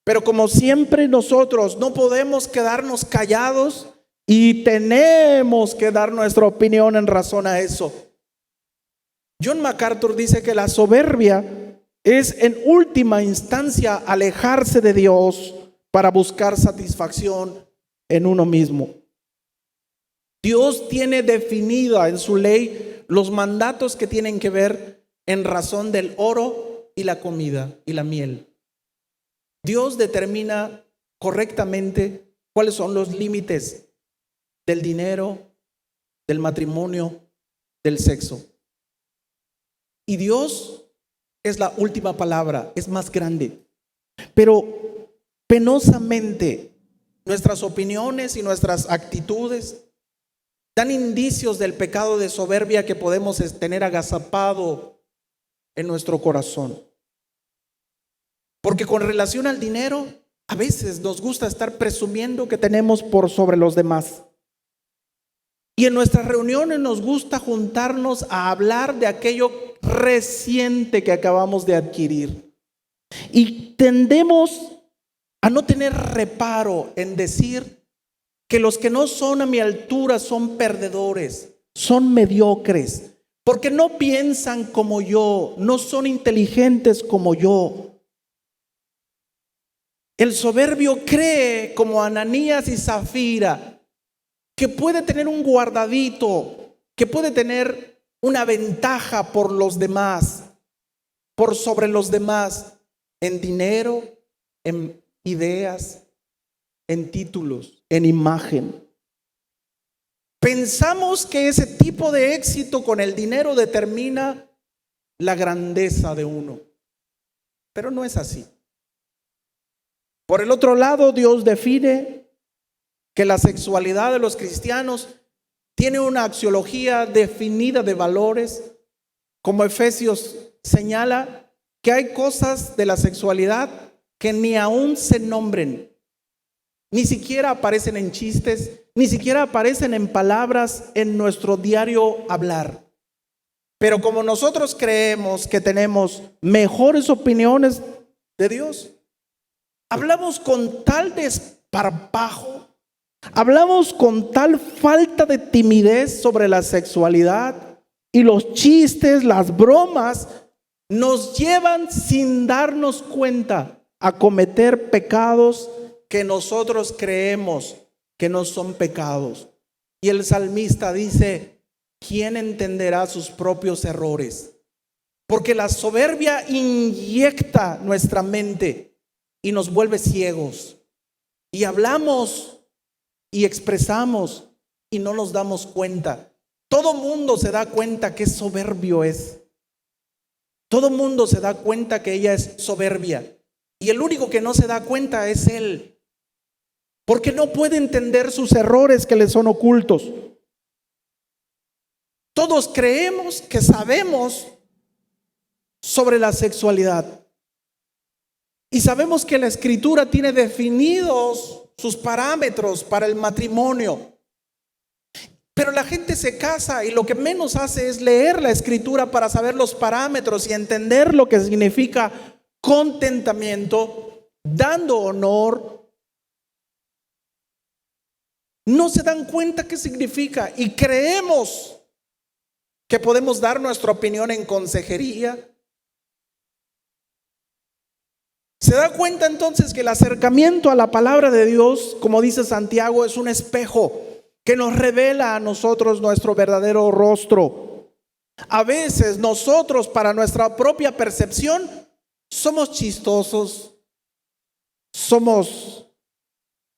Pero como siempre, nosotros no podemos quedarnos callados y tenemos que dar nuestra opinión en razón a eso. John MacArthur dice que la soberbia es en última instancia alejarse de Dios para buscar satisfacción en uno mismo. Dios tiene definida en su ley los mandatos que tienen que ver en razón del oro y la comida y la miel. Dios determina correctamente cuáles son los límites del dinero, del matrimonio, del sexo. Y Dios es la última palabra, es más grande. Pero penosamente nuestras opiniones y nuestras actitudes dan indicios del pecado de soberbia que podemos tener agazapado en nuestro corazón. Porque con relación al dinero, a veces nos gusta estar presumiendo que tenemos por sobre los demás. Y en nuestras reuniones nos gusta juntarnos a hablar de aquello reciente que acabamos de adquirir. Y tendemos a no tener reparo en decir que los que no son a mi altura son perdedores, son mediocres, porque no piensan como yo, no son inteligentes como yo. El soberbio cree, como Ananías y Zafira, que puede tener un guardadito, que puede tener una ventaja por los demás, por sobre los demás, en dinero, en ideas, en títulos, en imagen. Pensamos que ese tipo de éxito con el dinero determina la grandeza de uno, pero no es así. Por el otro lado, Dios define que la sexualidad de los cristianos tiene una axiología definida de valores, como Efesios señala que hay cosas de la sexualidad que ni aún se nombren, ni siquiera aparecen en chistes, ni siquiera aparecen en palabras en nuestro diario hablar. Pero como nosotros creemos que tenemos mejores opiniones de Dios, hablamos con tal desparpajo, hablamos con tal falta de timidez sobre la sexualidad, y los chistes, las bromas nos llevan sin darnos cuenta a cometer pecados que nosotros creemos que no son pecados. Y el salmista dice: ¿quién entenderá sus propios errores? Porque la soberbia inyecta nuestra mente y nos vuelve ciegos. Y hablamos y expresamos y no nos damos cuenta. Todo mundo se da cuenta que soberbio es. Todo mundo se da cuenta que ella es soberbia. Y el único que no se da cuenta es él, porque no puede entender sus errores que le son ocultos. Todos creemos que sabemos sobre la sexualidad. Y sabemos que la Escritura tiene definidos sus parámetros para el matrimonio. Pero la gente se casa y lo que menos hace es leer la Escritura para saber los parámetros y entender lo que significa contentamiento, dando honor. No se dan cuenta qué significa y creemos que podemos dar nuestra opinión en consejería. Se da cuenta entonces que el acercamiento a la palabra de Dios, como dice Santiago, es un espejo que nos revela a nosotros nuestro verdadero rostro. A veces nosotros, para nuestra propia percepción, somos chistosos, somos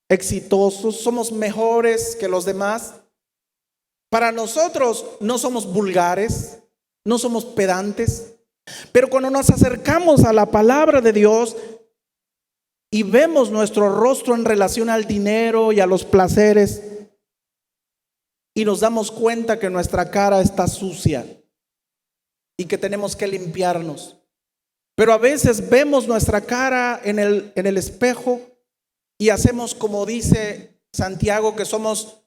exitosos, somos mejores que los demás. Para nosotros no somos vulgares, no somos pedantes. Pero cuando nos acercamos a la palabra de Dios y vemos nuestro rostro en relación al dinero y a los placeres, y nos damos cuenta que nuestra cara está sucia y que tenemos que limpiarnos. Pero a veces vemos nuestra cara en el espejo y hacemos como dice Santiago, que somos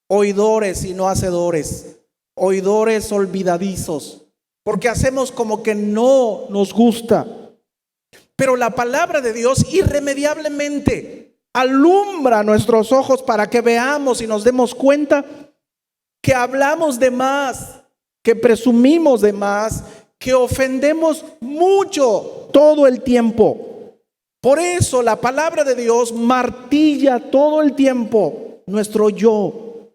oidores y no hacedores, oidores olvidadizos, porque hacemos como que no nos gusta. Pero la palabra de Dios irremediablemente alumbra nuestros ojos para que veamos y nos demos cuenta que hablamos de más, que presumimos de más, que ofendemos mucho todo el tiempo. Por eso la palabra de Dios martilla todo el tiempo nuestro yo.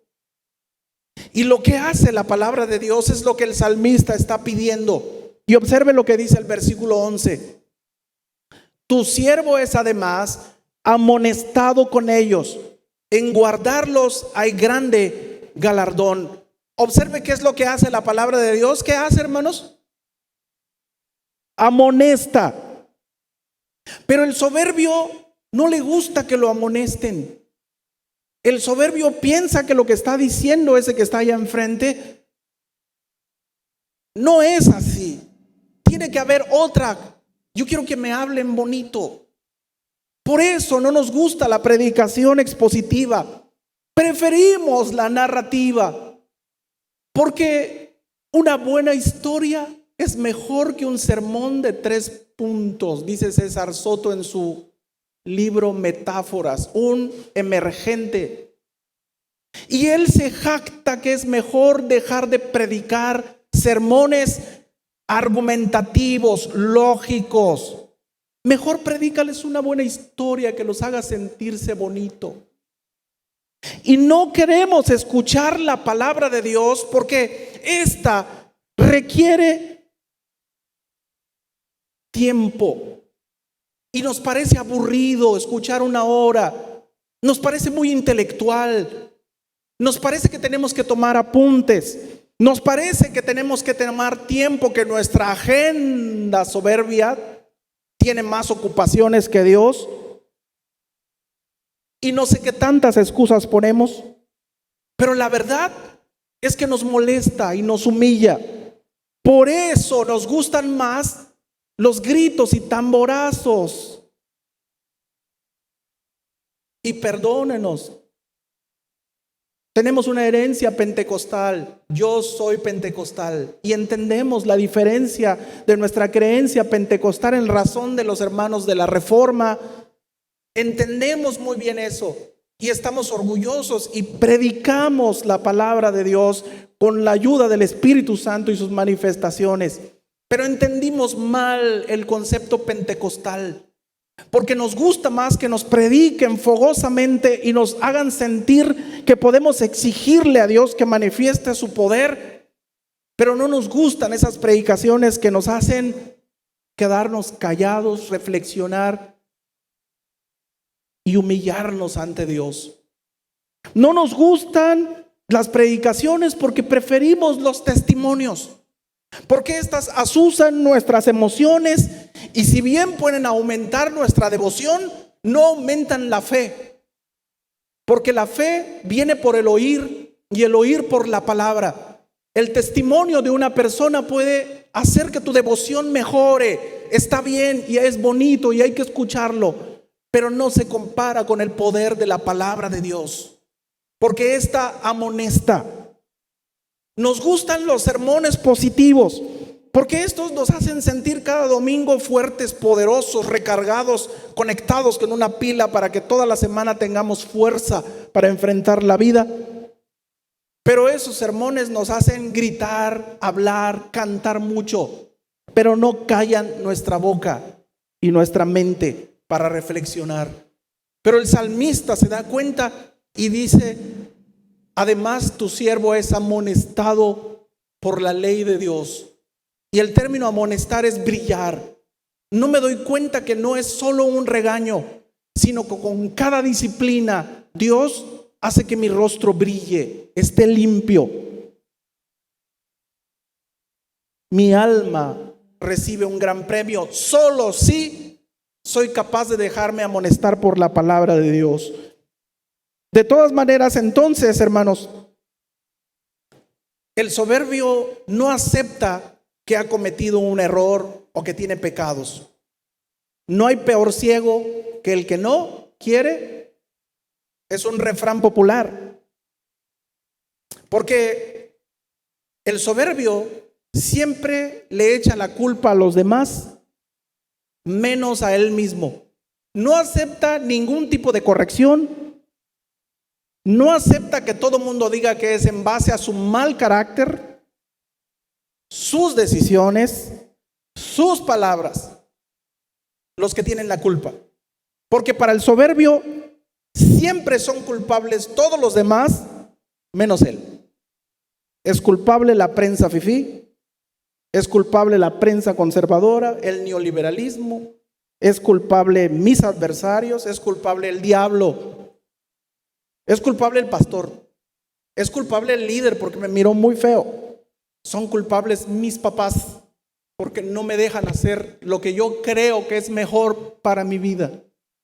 Y lo que hace la palabra de Dios es lo que el salmista está pidiendo. Y observe lo que dice el versículo 11. Tu siervo es además amonestado con ellos. En guardarlos hay grande galardón. Observe qué es lo que hace la palabra de Dios. ¿Qué hace, hermanos? Amonesta. Pero el soberbio no le gusta que lo amonesten. El soberbio piensa que lo que está diciendo ese que está allá enfrente no es así. Tiene que haber otra. Yo quiero que me hablen bonito. Por eso no nos gusta la predicación expositiva. Preferimos la narrativa. Porque una buena historia es mejor que un sermón de 3 puntos, dice César Soto en su libro Metáforas, un emergente. Y él se jacta que es mejor dejar de predicar sermones argumentativos, lógicos. Mejor predícales una buena historia que los haga sentirse bonito. Y no queremos escuchar la palabra de Dios porque esta requiere tiempo. Y nos parece aburrido escuchar 1 hora. Nos parece muy intelectual. Nos parece que tenemos que tomar apuntes. Nos parece que tenemos que tomar tiempo, que nuestra agenda soberbia tiene más ocupaciones que Dios. Y no sé qué tantas excusas ponemos. Pero la verdad es que nos molesta y nos humilla. Por eso nos gustan más los gritos y tamborazos. Y perdónenos, tenemos una herencia pentecostal. Yo soy pentecostal y entendemos la diferencia de nuestra creencia pentecostal en razón de los hermanos de la Reforma. Entendemos muy bien eso y estamos orgullosos y predicamos la palabra de Dios con la ayuda del Espíritu Santo y sus manifestaciones. Pero entendimos mal el concepto pentecostal, porque nos gusta más que nos prediquen fogosamente y nos hagan sentir que podemos exigirle a Dios que manifieste su poder, pero no nos gustan esas predicaciones que nos hacen quedarnos callados, reflexionar y humillarnos ante Dios. No nos gustan las predicaciones porque preferimos los testimonios. Porque estas azuzan nuestras emociones y si bien pueden aumentar nuestra devoción, no aumentan la fe. Porque la fe viene por el oír y el oír por la palabra. El testimonio de una persona puede hacer que tu devoción mejore. Está bien y es bonito y hay que escucharlo, pero no se compara con el poder de la palabra de Dios. Porque esta amonesta. Nos gustan los sermones positivos, porque estos nos hacen sentir cada domingo fuertes, poderosos, recargados, conectados con una pila para que toda la semana tengamos fuerza para enfrentar la vida. Pero esos sermones nos hacen gritar, hablar, cantar mucho, pero no callan nuestra boca y nuestra mente para reflexionar. Pero el salmista se da cuenta y dice: además, tu siervo es amonestado por la ley de Dios. Y el término amonestar es brillar. No me doy cuenta que no es solo un regaño, sino que con cada disciplina Dios hace que mi rostro brille, esté limpio. Mi alma recibe un gran premio solo si soy capaz de dejarme amonestar por la palabra de Dios. De todas maneras, entonces, hermanos, el soberbio no acepta que ha cometido un error o que tiene pecados. No hay peor ciego que el que no quiere. Es un refrán popular. Porque el soberbio siempre le echa la culpa a los demás, menos a él mismo. No acepta ningún tipo de corrección. No acepta que todo mundo diga que es en base a su mal carácter, sus decisiones, sus palabras, los que tienen la culpa. Porque para el soberbio siempre son culpables todos los demás, menos él. Es culpable la prensa fifí, es culpable la prensa conservadora, el neoliberalismo, es culpable mis adversarios, es culpable el diablo, es culpable el pastor, es culpable el líder porque me miró muy feo, son culpables mis papás porque no me dejan hacer lo que yo creo que es mejor para mi vida.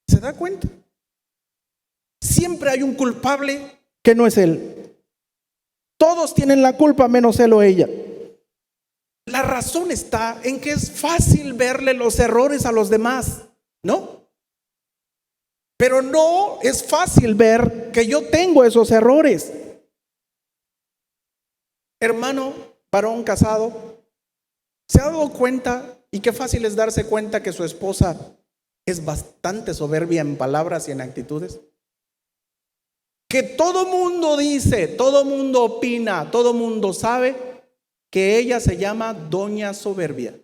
¿Se da cuenta? Siempre hay un culpable que no es él. Todos tienen la culpa menos él o ella. La razón está en que es fácil verle los errores a los demás, ¿no? Pero no es fácil ver que yo tengo esos errores. Hermano, varón casado, ¿se ha dado cuenta? Y qué fácil es darse cuenta que su esposa es bastante soberbia en palabras y en actitudes. Que todo mundo dice, todo mundo opina, todo mundo sabe que ella se llama Doña Soberbia.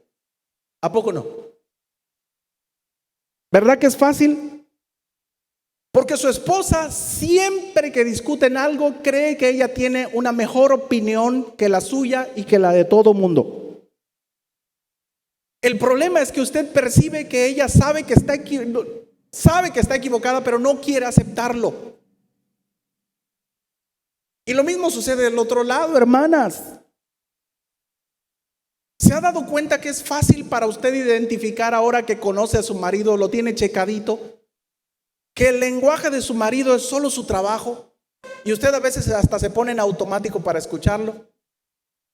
¿A poco no? ¿Verdad que es fácil? Porque su esposa siempre que discuten algo cree que ella tiene una mejor opinión que la suya y que la de todo mundo. El problema es que usted percibe que ella sabe que está equivocada, pero no quiere aceptarlo. Y lo mismo sucede del otro lado, hermanas. ¿Se ha dado cuenta que es fácil para usted identificar ahora que conoce a su marido, lo tiene checadito, que el lenguaje de su marido es solo su trabajo y usted a veces hasta se pone en automático para escucharlo?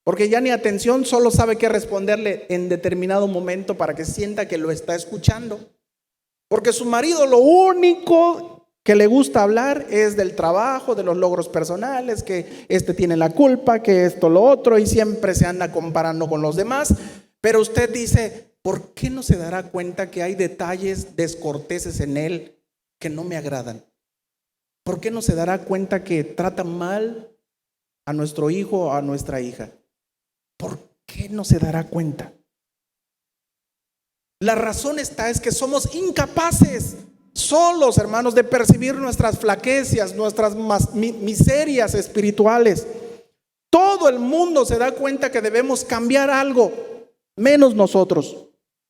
Porque ya ni atención, solo sabe qué responderle en determinado momento para que sienta que lo está escuchando. Porque su marido lo único que le gusta hablar es del trabajo, de los logros personales, que este tiene la culpa, que esto, lo otro, y siempre se anda comparando con los demás. Pero usted dice, ¿por qué no se dará cuenta que hay detalles descorteses en él que no me agradan? ¿Por qué no se dará cuenta que trata mal a nuestro hijo o a nuestra hija? ¿Por qué no se dará cuenta? La razón es que somos incapaces solos, hermanos, de percibir nuestras flaquezas, nuestras miserias espirituales. Todo el mundo se da cuenta que debemos cambiar algo, menos nosotros.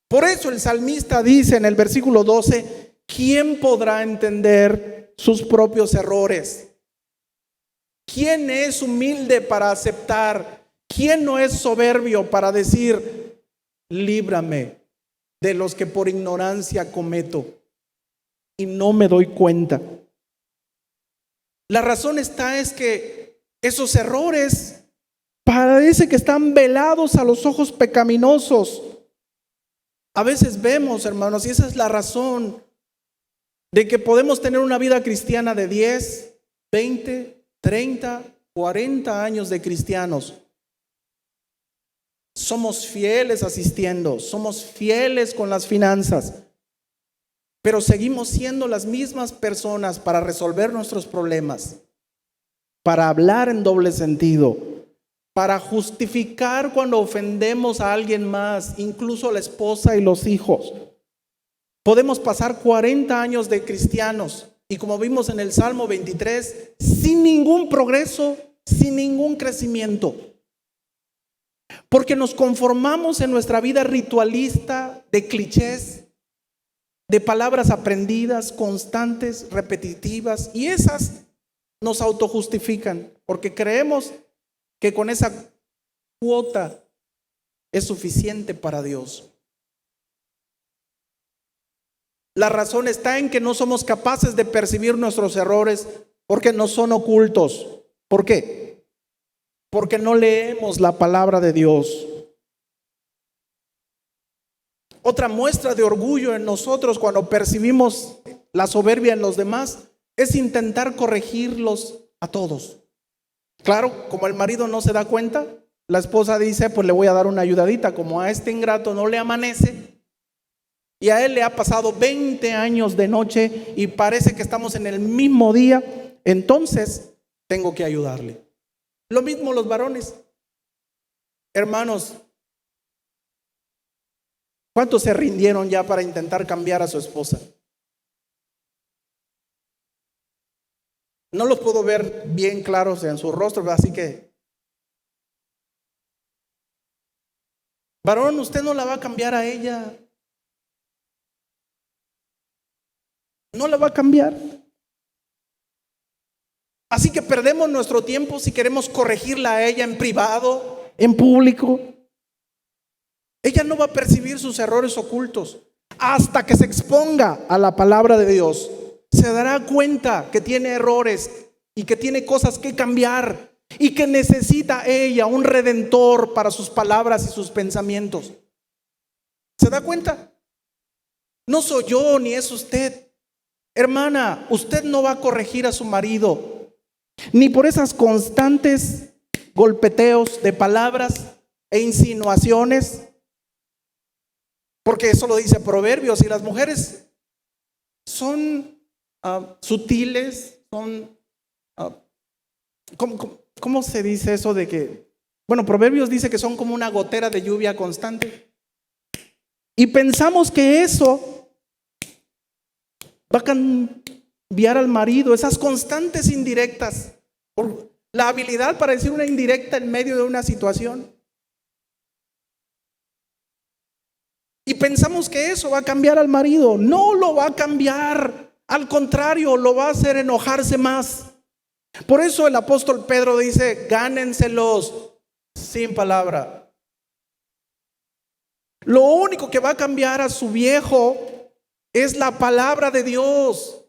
Por eso el salmista dice en el versículo 12, ¿quién podrá entender sus propios errores? ¿Quién es humilde para aceptar? ¿Quién no es soberbio para decir, líbrame de los que por ignorancia cometo y no me doy cuenta? La razón es que esos errores parece que están velados a los ojos pecaminosos. A veces vemos, hermanos, y esa es la razón de que podemos tener una vida cristiana de 10, 20, 30, 40 años de cristianos. Somos fieles asistiendo, somos fieles con las finanzas, pero seguimos siendo las mismas personas para resolver nuestros problemas, para hablar en doble sentido, para justificar cuando ofendemos a alguien más, incluso a la esposa y los hijos. Podemos pasar 40 años de cristianos y, como vimos en el Salmo 23, sin ningún progreso, sin ningún crecimiento. Porque nos conformamos en nuestra vida ritualista de clichés, de palabras aprendidas, constantes, repetitivas, y esas nos autojustifican, porque creemos que con esa cuota es suficiente para Dios. La razón está en que no somos capaces de percibir nuestros errores porque no son ocultos. ¿Por qué? Porque no leemos la palabra de Dios. Otra muestra de orgullo en nosotros cuando percibimos la soberbia en los demás es intentar corregirlos a todos. Claro, como el marido no se da cuenta, la esposa dice, pues le voy a dar una ayudadita. Como a este ingrato no le amanece y a él le ha pasado 20 años de noche y parece que estamos en el mismo día, entonces tengo que ayudarle. Lo mismo los varones. Hermanos, ¿cuántos se rindieron ya para intentar cambiar a su esposa? No los puedo ver bien claros en su rostro, así que, varón, usted no la va a cambiar a ella. No la va a cambiar. Así que perdemos nuestro tiempo si queremos corregirla a ella en privado, en público. Ella no va a percibir sus errores ocultos hasta que se exponga a la palabra de Dios. Se dará cuenta que tiene errores y que tiene cosas que cambiar y que necesita ella un redentor para sus palabras y sus pensamientos. ¿Se da cuenta? No soy yo ni es usted. Hermana, usted no va a corregir a su marido ni por esas constantes golpeteos de palabras e insinuaciones, porque eso lo dice Proverbios. Y las mujeres son sutiles, son ¿cómo se dice eso de que? Bueno, Proverbios dice que son como una gotera de lluvia constante. Y pensamos que eso va a cambiar al marido, esas constantes indirectas, por la habilidad para decir una indirecta en medio de una situación. Y pensamos que eso va a cambiar al marido. No lo va a cambiar. Al contrario, lo va a hacer enojarse más. Por eso el apóstol Pedro dice: gánenselos sin palabra. Lo único que va a cambiar a su viejo es la palabra de Dios.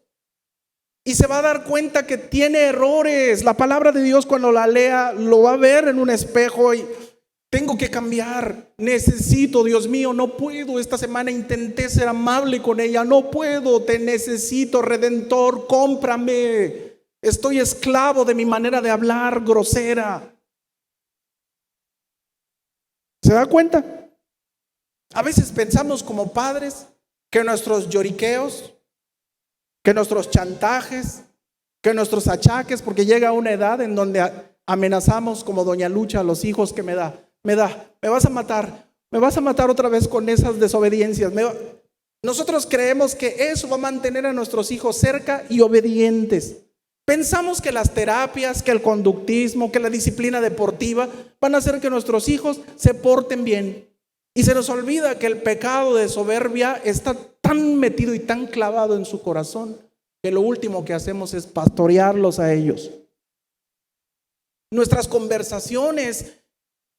Y se va a dar cuenta que tiene errores. La palabra de Dios, cuando la lea, lo va a ver en un espejo y tengo que cambiar. Necesito, Dios mío, no puedo. Esta semana intenté ser amable con ella. No puedo, te necesito, Redentor, cómprame. Estoy esclavo de mi manera de hablar grosera. ¿Se da cuenta? A veces pensamos como padres que nuestros lloriqueos, que nuestros chantajes, que nuestros achaques, porque llega una edad en donde amenazamos como doña Lucha a los hijos que me vas a matar otra vez con esas desobediencias. Nosotros creemos que eso va a mantener a nuestros hijos cerca y obedientes. Pensamos que las terapias, que el conductismo, que la disciplina deportiva van a hacer que nuestros hijos se porten bien. Y se nos olvida que el pecado de soberbia está tan metido y tan clavado en su corazón que lo último que hacemos es pastorearlos a ellos. Nuestras conversaciones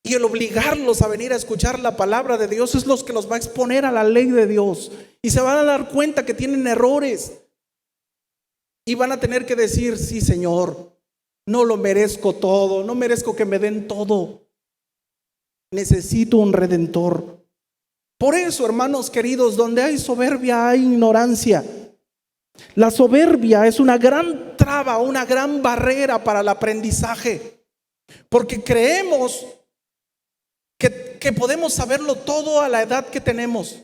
y el obligarlos a venir a escuchar la palabra de Dios es lo que los va a exponer a la ley de Dios. Y se van a dar cuenta que tienen errores. Y van a tener que decir: sí, Señor, no lo merezco todo, no merezco que me den todo. Necesito un redentor. Por eso, hermanos queridos, donde hay soberbia hay ignorancia. La soberbia es una gran traba, una gran barrera para el aprendizaje, porque creemos que podemos saberlo todo a la edad que tenemos,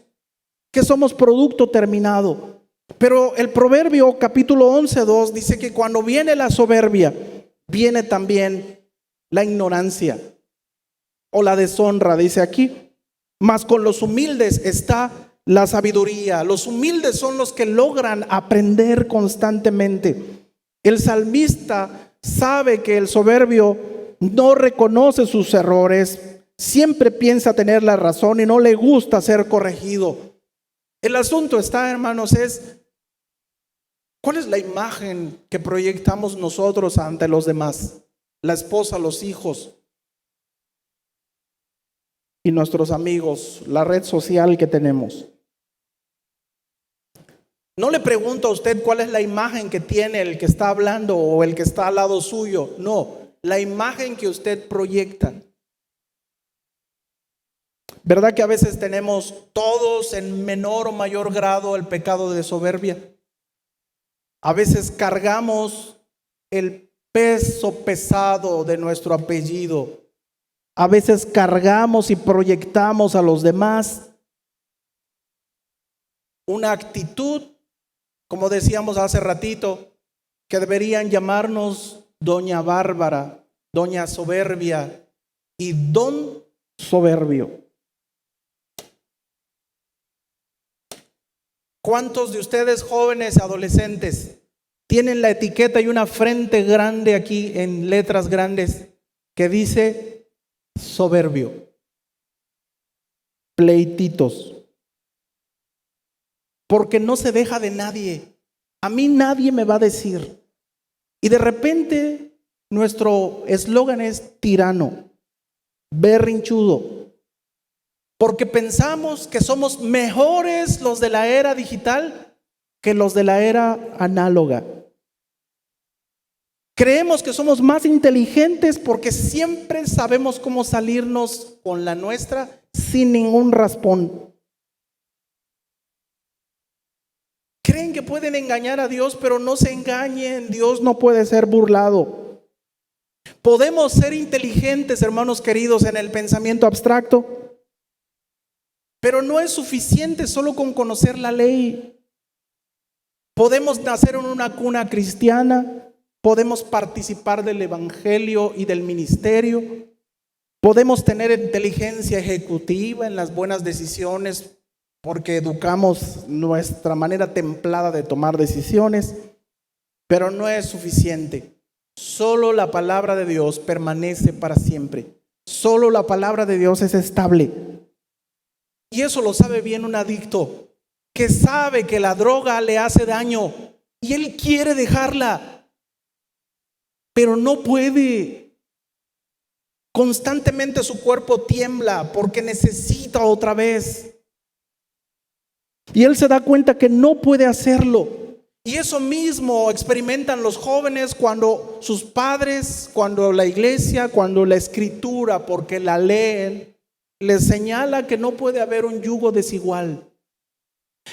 que somos producto terminado. Pero el Proverbio capítulo 11:2 dice que cuando viene la soberbia, viene también la ignorancia o la deshonra, dice aquí. Mas con los humildes está la sabiduría. Los humildes son los que logran aprender constantemente. El salmista sabe que el soberbio no reconoce sus errores, siempre piensa tener la razón y no le gusta ser corregido. El asunto está, hermanos, es ¿cuál es la imagen que proyectamos nosotros ante los demás? La esposa, los hijos y nuestros amigos, la red social que tenemos. No le pregunto a usted cuál es la imagen que tiene el que está hablando o el que está al lado suyo. No, la imagen que usted proyecta. ¿Verdad que a veces tenemos todos en menor o mayor grado el pecado de soberbia? A veces cargamos el peso pesado de nuestro apellido. A veces cargamos y proyectamos a los demás una actitud, como decíamos hace ratito, que deberían llamarnos Doña Bárbara, Doña Soberbia y Don Soberbio. ¿Cuántos de ustedes jóvenes, adolescentes, tienen la etiqueta y una frente grande aquí en letras grandes que dice soberbio, pleititos, porque no se deja de nadie. A mí nadie me va a decir. Y de repente nuestro eslogan es tirano, berrinchudo, porque pensamos que somos mejores los de la era digital que los de la era análoga. Creemos que somos más inteligentes porque siempre sabemos cómo salirnos con la nuestra sin ningún raspón. Creen que pueden engañar a Dios, pero no se engañen. Dios no puede ser burlado. Podemos ser inteligentes, hermanos queridos, en el pensamiento abstracto, pero no es suficiente solo con conocer la ley. Podemos nacer en una cuna cristiana, podemos participar del evangelio y del ministerio, podemos tener inteligencia ejecutiva en las buenas decisiones porque educamos nuestra manera templada de tomar decisiones, pero no es suficiente. Solo la palabra de Dios permanece para siempre. Solo la palabra de Dios es estable. Y eso lo sabe bien un adicto que sabe que la droga le hace daño y él quiere dejarla, pero no puede. Constantemente su cuerpo tiembla porque necesita otra vez. Y él se da cuenta que no puede hacerlo. Y eso mismo experimentan los jóvenes cuando sus padres, cuando la iglesia, cuando la escritura, porque la leen, les señala que no puede haber un yugo desigual,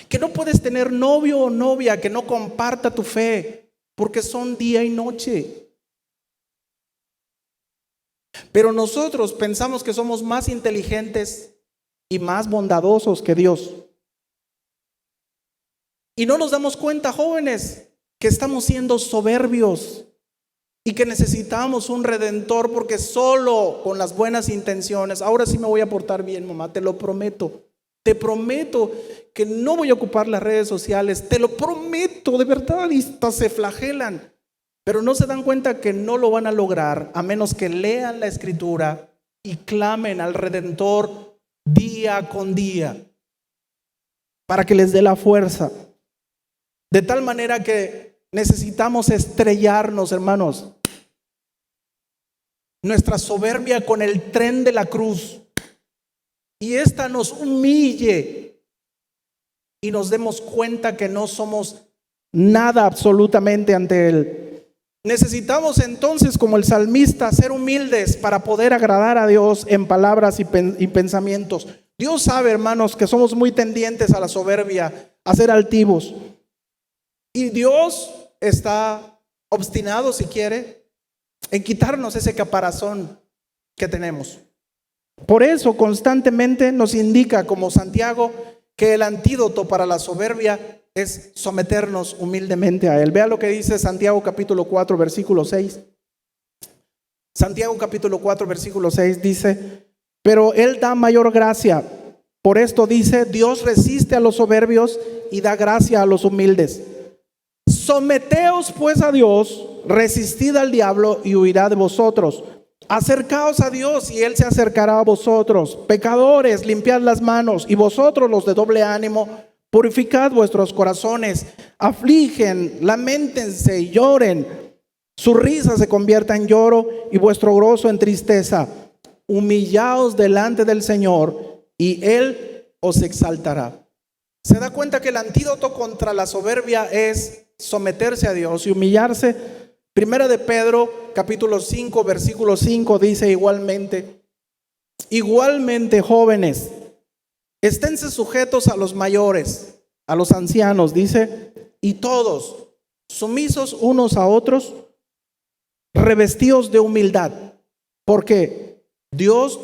que no puedes tener novio o novia que no comparta tu fe, porque son día y noche. Pero nosotros pensamos que somos más inteligentes y más bondadosos que Dios. Y no nos damos cuenta, jóvenes, que estamos siendo soberbios y que necesitamos un redentor, porque solo con las buenas intenciones, ahora sí me voy a portar bien, mamá, te lo prometo. Te prometo que no voy a ocupar las redes sociales, te lo prometo, de verdad, y hasta se flagelan. Pero no se dan cuenta que no lo van a lograr a menos que lean la escritura y clamen al Redentor día con día para que les dé la fuerza. De tal manera que necesitamos estrellarnos, hermanos, nuestra soberbia con el tren de la cruz, y esta nos humille y nos demos cuenta que no somos nada absolutamente ante Él. Necesitamos entonces, como el salmista, ser humildes para poder agradar a Dios en palabras y pensamientos. Dios sabe, hermanos, que somos muy tendientes a la soberbia, a ser altivos. Y Dios está obstinado, si quiere, en quitarnos ese caparazón que tenemos. Por eso constantemente nos indica, como Santiago, que el antídoto para la soberbia es someternos humildemente a Él. Vea lo que dice Santiago capítulo 4, versículo 6. Santiago capítulo 4, versículo 6 dice: pero Él da mayor gracia. Por esto dice: Dios resiste a los soberbios y da gracia a los humildes. Someteos pues a Dios, resistid al diablo y huirá de vosotros. Acercaos a Dios y Él se acercará a vosotros. Pecadores, limpiad las manos, y vosotros los de doble ánimo, purificad vuestros corazones. Afligen, lamentense y lloren. Su risa se convierta en lloro y vuestro gozo en tristeza. Humillaos delante del Señor y Él os exaltará. ¿Se da cuenta que el antídoto contra la soberbia es someterse a Dios y humillarse? Primera de Pedro capítulo 5 versículo 5 dice: igualmente jóvenes, esténse sujetos a los mayores, a los ancianos, dice, y todos sumisos unos a otros, revestidos de humildad, porque Dios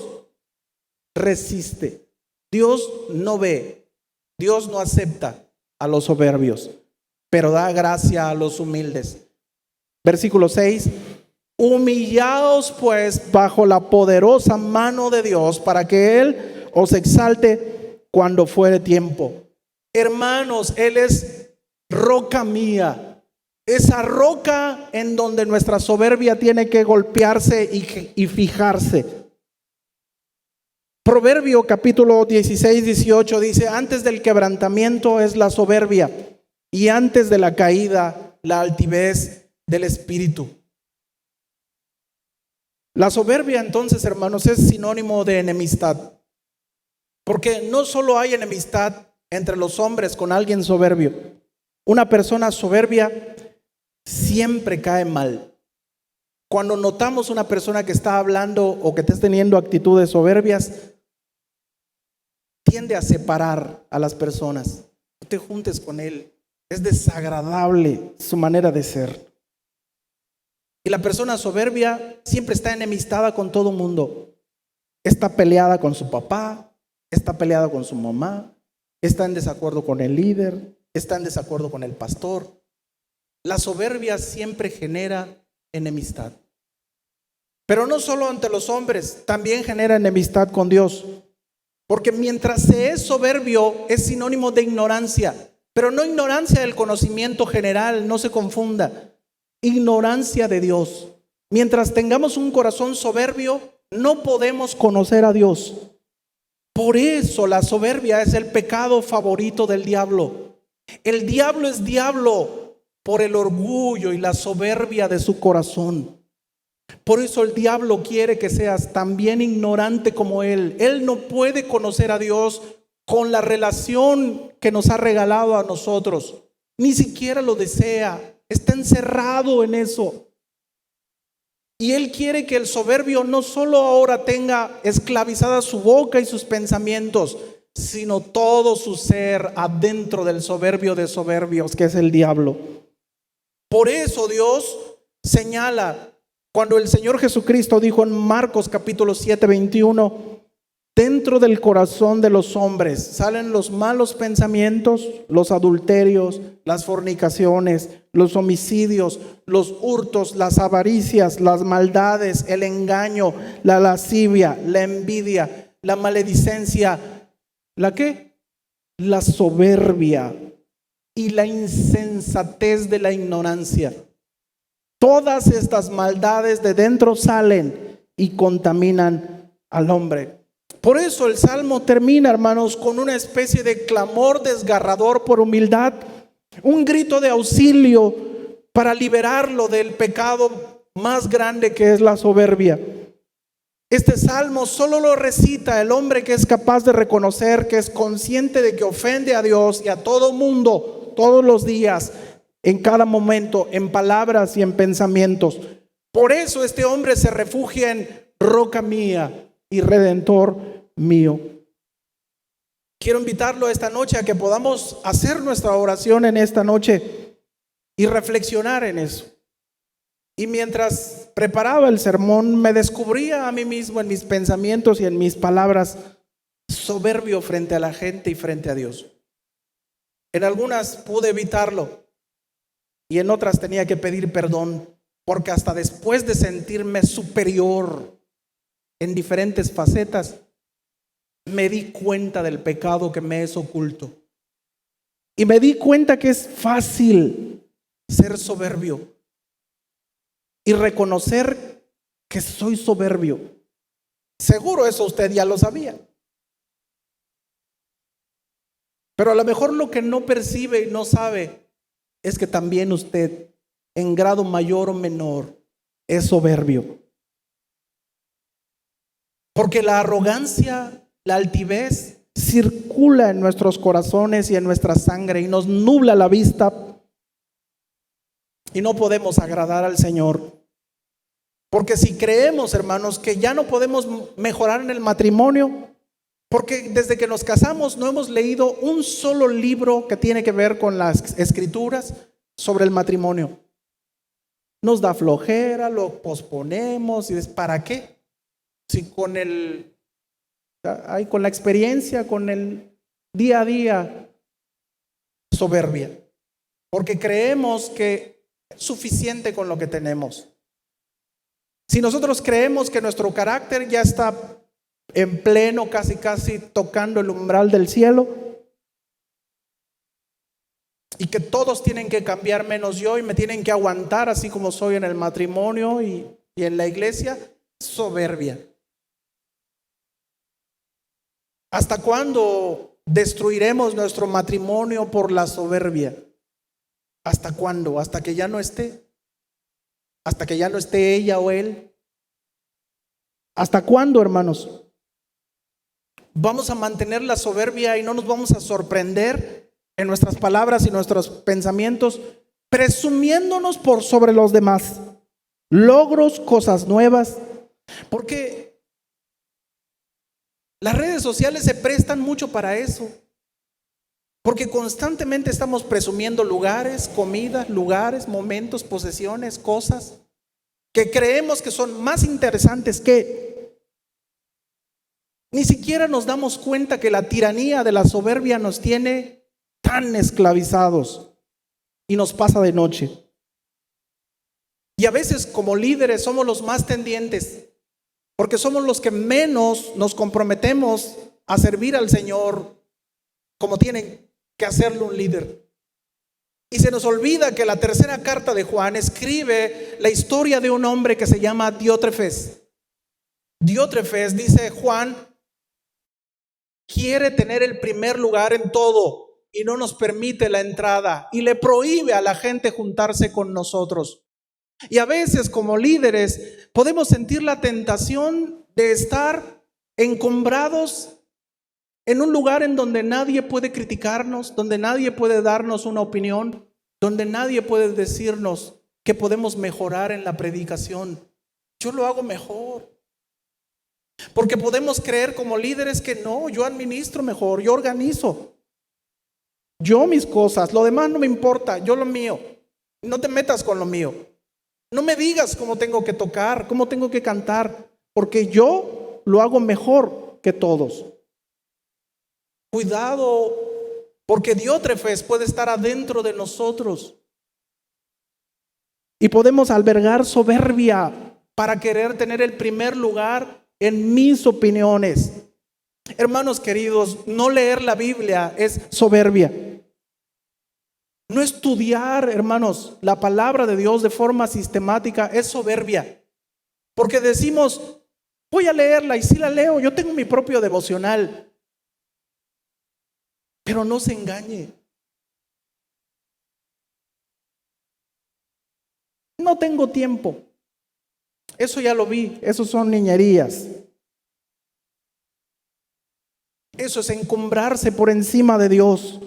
resiste, Dios no ve, Dios no acepta a los soberbios, pero da gracia a los humildes. Versículo 6: humillaos pues bajo la poderosa mano de Dios, para que Él os exalte cuando fuere tiempo. Hermanos, Él es roca mía esa roca en donde nuestra soberbia tiene que golpearse y fijarse. Proverbio capítulo 16, 18 dice: antes del quebrantamiento es la soberbia, y antes de la caída la altivez del espíritu. La soberbia, entonces, hermanos, es sinónimo de enemistad. Porque no solo hay enemistad entre los hombres con alguien soberbio. Una persona soberbia siempre cae mal. Cuando notamos una persona que está hablando o que está teniendo actitudes soberbias, tiende a separar a las personas. No te juntes con él. Es desagradable su manera de ser. Y la persona soberbia siempre está enemistada con todo el mundo. Está peleada con su papá, está peleada con su mamá, está en desacuerdo con el líder, está en desacuerdo con el pastor. La soberbia siempre genera enemistad. Pero no solo ante los hombres, también genera enemistad con Dios. Porque mientras se es soberbio es sinónimo de ignorancia, pero no ignorancia del conocimiento general, no se confunda. Ignorancia de Dios. Mientras tengamos un corazón soberbio, no podemos conocer a Dios. Por eso la soberbia es el pecado favorito del diablo. El diablo es diablo por el orgullo y la soberbia de su corazón. Por eso el diablo quiere que seas también ignorante como él. Él no puede conocer a Dios con la relación que nos ha regalado a nosotros. Ni siquiera lo desea. Está encerrado en eso. Y él quiere que el soberbio no solo ahora tenga esclavizada su boca y sus pensamientos, sino todo su ser adentro del soberbio de soberbios, que es el diablo. Por eso Dios señala, cuando el Señor Jesucristo dijo en Marcos capítulo 7, 21, dentro del corazón de los hombres salen los malos pensamientos, los adulterios, las fornicaciones, los homicidios, los hurtos, las avaricias, las maldades, el engaño, la lascivia, la envidia, la maledicencia, ¿la qué? La soberbia y la insensatez de la ignorancia. Todas estas maldades de dentro salen y contaminan al hombre. Por eso el Salmo termina, hermanos, con una especie de clamor desgarrador por humildad, un grito de auxilio para liberarlo del pecado más grande que es la soberbia. Este salmo solo lo recita el hombre que es capaz de reconocer, que es consciente de que ofende a Dios y a todo mundo todos los días, en cada momento, en palabras y en pensamientos. Por eso este hombre se refugia en roca mía y redentor mío. Quiero invitarlo esta noche a que podamos hacer nuestra oración en esta noche y reflexionar en eso. Y mientras preparaba el sermón, me descubría a mí mismo en mis pensamientos y en mis palabras soberbio frente a la gente y frente a Dios. En algunas pude evitarlo y en otras tenía que pedir perdón, porque hasta después de sentirme superior en diferentes facetas, me di cuenta del pecado que me es oculto. Y me di cuenta que es fácil ser soberbio y reconocer que soy soberbio. Seguro eso usted ya lo sabía. Pero a lo mejor lo que no percibe y no sabe es que también usted, en grado mayor o menor, es soberbio. Porque la arrogancia, la altivez circula en nuestros corazones y en nuestra sangre y nos nubla la vista y no podemos agradar al Señor. Porque si creemos, hermanos, que ya no podemos mejorar en el matrimonio, porque desde que nos casamos no hemos leído un solo libro que tiene que ver con las escrituras sobre el matrimonio. Nos da flojera, lo posponemos y es ¿para qué? Si con la experiencia, con el día a día, soberbia. Porque creemos que es suficiente con lo que tenemos. Si nosotros creemos que nuestro carácter ya está en pleno, casi tocando el umbral del cielo, y que todos tienen que cambiar menos yo y me tienen que aguantar así como soy en el matrimonio y en la iglesia, soberbia. ¿Hasta cuándo destruiremos nuestro matrimonio por la soberbia? ¿Hasta cuándo? ¿Hasta que ya no esté? ¿Hasta que ya no esté ella o él? ¿Hasta cuándo, hermanos? Vamos a mantener la soberbia y no nos vamos a sorprender en nuestras palabras y nuestros pensamientos, presumiéndonos por sobre los demás, logros, cosas nuevas, porque las redes sociales se prestan mucho para eso, porque constantemente estamos presumiendo lugares, comidas, lugares, momentos, posesiones, cosas que creemos que son más interesantes que... Ni siquiera nos damos cuenta que la tiranía de la soberbia nos tiene tan esclavizados y nos pasa de noche. Y a veces como líderes somos los más tendientes, porque somos los que menos nos comprometemos a servir al Señor como tiene que hacerlo un líder. Y se nos olvida que la tercera carta de Juan escribe la historia de un hombre que se llama Diótrefes. Diótrefes, dice Juan, quiere tener el primer lugar en todo y no nos permite la entrada y le prohíbe a la gente juntarse con nosotros. Y a veces como líderes podemos sentir la tentación de estar encumbrados en un lugar en donde nadie puede criticarnos, donde nadie puede darnos una opinión, donde nadie puede decirnos que podemos mejorar en la predicación. Yo lo hago mejor. Porque podemos creer como líderes que no, yo administro mejor, yo organizo. Yo mis cosas, lo demás no me importa, yo lo mío. No te metas con lo mío. No me digas cómo tengo que tocar, cómo tengo que cantar, porque yo lo hago mejor que todos. Cuidado, porque Diótrefes puede estar adentro de nosotros. Y podemos albergar soberbia para querer tener el primer lugar en mis opiniones. Hermanos queridos, no leer la Biblia es soberbia. No estudiar, hermanos, la palabra de Dios de forma sistemática es soberbia. Porque decimos, voy a leerla y sí la leo, yo tengo mi propio devocional. Pero no se engañe. No tengo tiempo. Eso ya lo vi, eso son niñerías. Eso es encumbrarse por encima de Dios.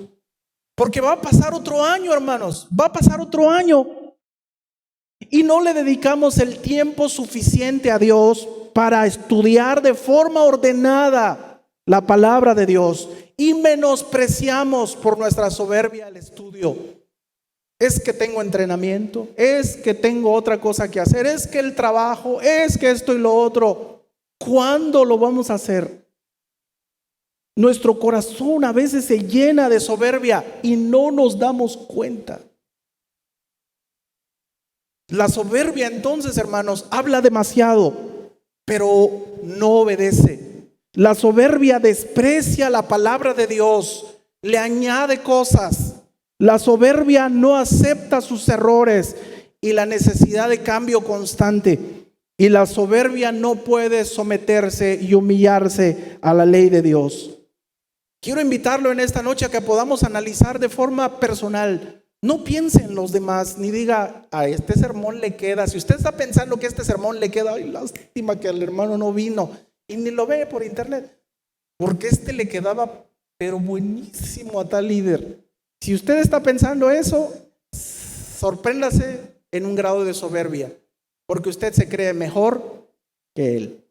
Porque va a pasar otro año, hermanos, va a pasar otro año. Y no le dedicamos el tiempo suficiente a Dios para estudiar de forma ordenada la palabra de Dios. Y menospreciamos por nuestra soberbia el estudio. Es que tengo entrenamiento, es que tengo otra cosa que hacer, es que el trabajo, es que esto y lo otro. ¿Cuándo lo vamos a hacer? Nuestro corazón a veces se llena de soberbia y no nos damos cuenta. La soberbia entonces, hermanos, habla demasiado, pero no obedece. La soberbia desprecia la palabra de Dios, le añade cosas. La soberbia no acepta sus errores y la necesidad de cambio constante. Y la soberbia no puede someterse y humillarse a la ley de Dios. Quiero invitarlo en esta noche a que podamos analizar de forma personal. No piense en los demás, ni diga, a este sermón le queda. Si usted está pensando que este sermón le queda, ay, lástima que el hermano no vino y ni lo ve por internet, porque este le quedaba pero buenísimo a tal líder. Si usted está pensando eso, sorpréndase en un grado de soberbia, porque usted se cree mejor que él.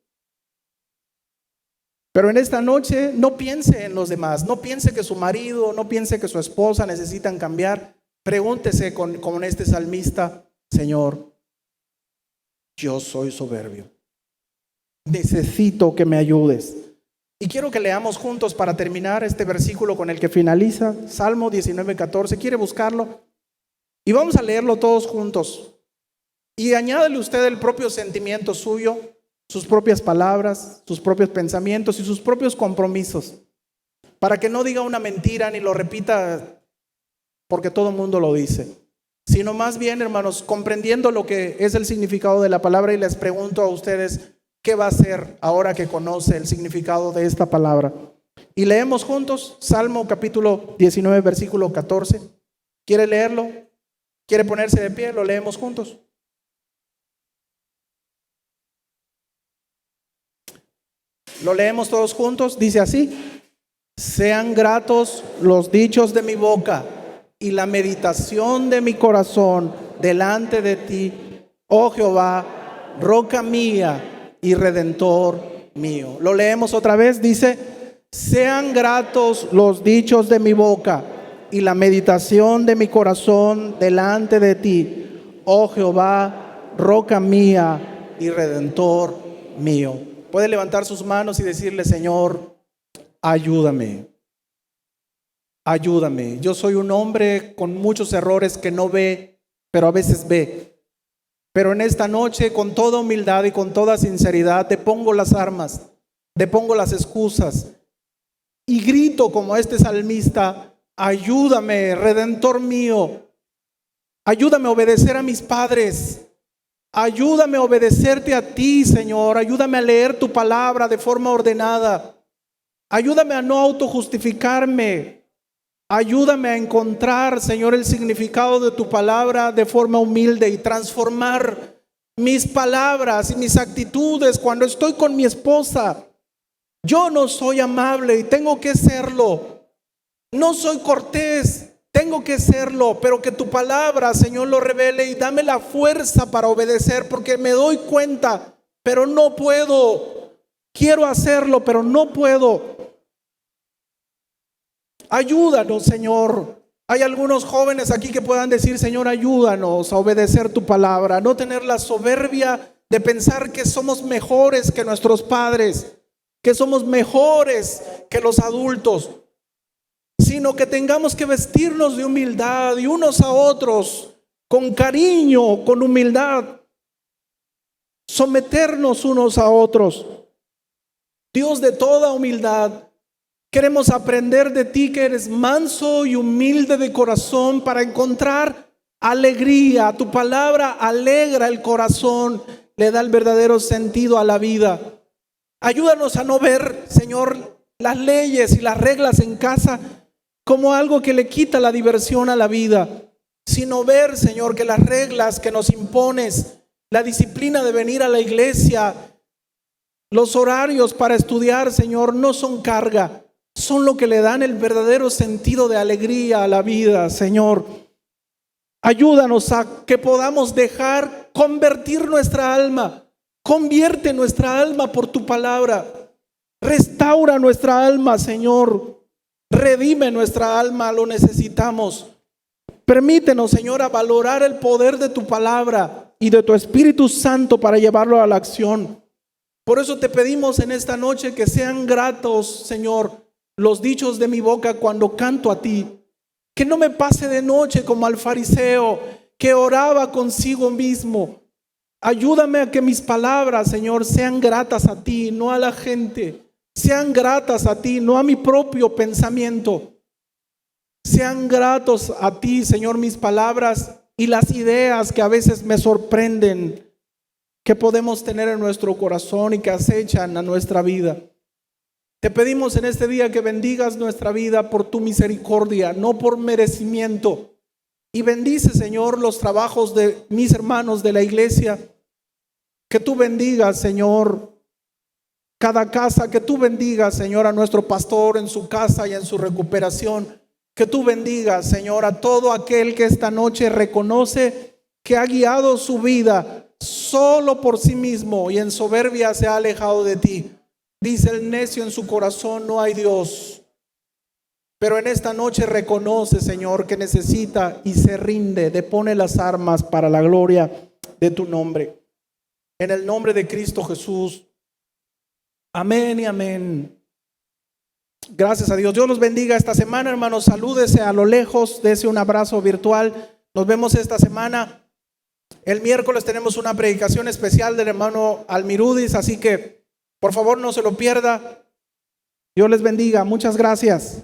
Pero en esta noche no piense en los demás, no piense que su marido, no piense que su esposa necesitan cambiar. Pregúntese con este salmista, Señor, yo soy soberbio, necesito que me ayudes. Y quiero que leamos juntos para terminar este versículo con el que finaliza, Salmo 19:14. ¿Quiere buscarlo? Y vamos a leerlo todos juntos. Y añádele usted el propio sentimiento suyo, sus propias palabras, sus propios pensamientos y sus propios compromisos, para que no diga una mentira ni lo repita porque todo el mundo lo dice, sino más bien, hermanos, comprendiendo lo que es el significado de la palabra. Y les pregunto a ustedes, ¿qué va a hacer ahora que conoce el significado de esta palabra? Y leemos juntos Salmo capítulo 19, versículo 14. ¿Quiere leerlo? ¿Quiere ponerse de pie? Lo leemos juntos. Lo leemos todos juntos. Dice así: sean gratos los dichos de mi boca y la meditación de mi corazón delante de ti, oh Jehová, roca mía y redentor mío. Lo leemos otra vez. Dice: sean gratos los dichos de mi boca y la meditación de mi corazón delante de ti, oh Jehová, roca mía y redentor mío. Puede levantar sus manos y decirle: Señor, ayúdame. Ayúdame. Yo soy un hombre con muchos errores que no ve, pero a veces ve. Pero en esta noche, con toda humildad y con toda sinceridad, te pongo las armas, te pongo las excusas y grito como este salmista: ayúdame, redentor mío. Ayúdame a obedecer a mis padres. Ayúdame a obedecerte a ti, Señor. Ayúdame a leer tu palabra de forma ordenada. Ayúdame a no autojustificarme. Ayúdame a encontrar, Señor, el significado de tu palabra de forma humilde y transformar mis palabras y mis actitudes cuando estoy con mi esposa. Yo no soy amable y tengo que serlo. No soy cortés. Tengo que serlo, pero que tu palabra, Señor, lo revele y dame la fuerza para obedecer, porque me doy cuenta, pero no puedo. Quiero hacerlo, pero no puedo. Ayúdanos, Señor. Hay algunos jóvenes aquí que puedan decir: Señor, ayúdanos a obedecer tu palabra, no tener la soberbia de pensar que somos mejores que nuestros padres, que somos mejores que los adultos, sino que tengamos que vestirnos de humildad y unos a otros con cariño, con humildad, someternos unos a otros. Dios de toda humildad, queremos aprender de ti, que eres manso y humilde de corazón, para encontrar alegría. Tu palabra alegra el corazón, le da el verdadero sentido a la vida. Ayúdanos a no ver, Señor, las leyes y las reglas en casa como algo que le quita la diversión a la vida, sino ver, Señor, que las reglas que nos impones, la disciplina de venir a la iglesia, los horarios para estudiar, Señor, no son carga, son lo que le dan el verdadero sentido de alegría a la vida, Señor. Ayúdanos a que podamos dejar convertir nuestra alma. Convierte nuestra alma por tu palabra. Restaura nuestra alma, Señor. Redime nuestra alma, lo necesitamos. Permítenos, Señor, a valorar el poder de tu palabra y de tu Espíritu Santo para llevarlo a la acción. Por eso te pedimos en esta noche que sean gratos, Señor, los dichos de mi boca cuando canto a ti. Que no me pase de noche como al fariseo que oraba consigo mismo. Ayúdame a que mis palabras, Señor, sean gratas a ti, no a la gente. Sean gratas a ti, no a mi propio pensamiento. Sean gratos a ti, Señor, mis palabras y las ideas que a veces me sorprenden, que podemos tener en nuestro corazón y que acechan a nuestra vida. Te pedimos en este día que bendigas nuestra vida por tu misericordia, no por merecimiento. Y bendice, Señor, los trabajos de mis hermanos de la iglesia. Que tú bendigas, Señor, cada casa. Que tú bendigas, Señor, a nuestro pastor en su casa y en su recuperación. Que tú bendigas, Señor, a todo aquel que esta noche reconoce que ha guiado su vida solo por sí mismo y en soberbia se ha alejado de ti. Dice el necio en su corazón: no hay Dios. Pero en esta noche reconoce, Señor, que necesita y se rinde, depone las armas para la gloria de tu nombre. En el nombre de Cristo Jesús. Amén y amén. Gracias a Dios. Dios los bendiga esta semana, hermanos. Salúdese a lo lejos, dese un abrazo virtual. Nos vemos esta semana. El miércoles tenemos una predicación especial del hermano Almirudis, así que por favor no se lo pierda. Dios les bendiga. Muchas gracias.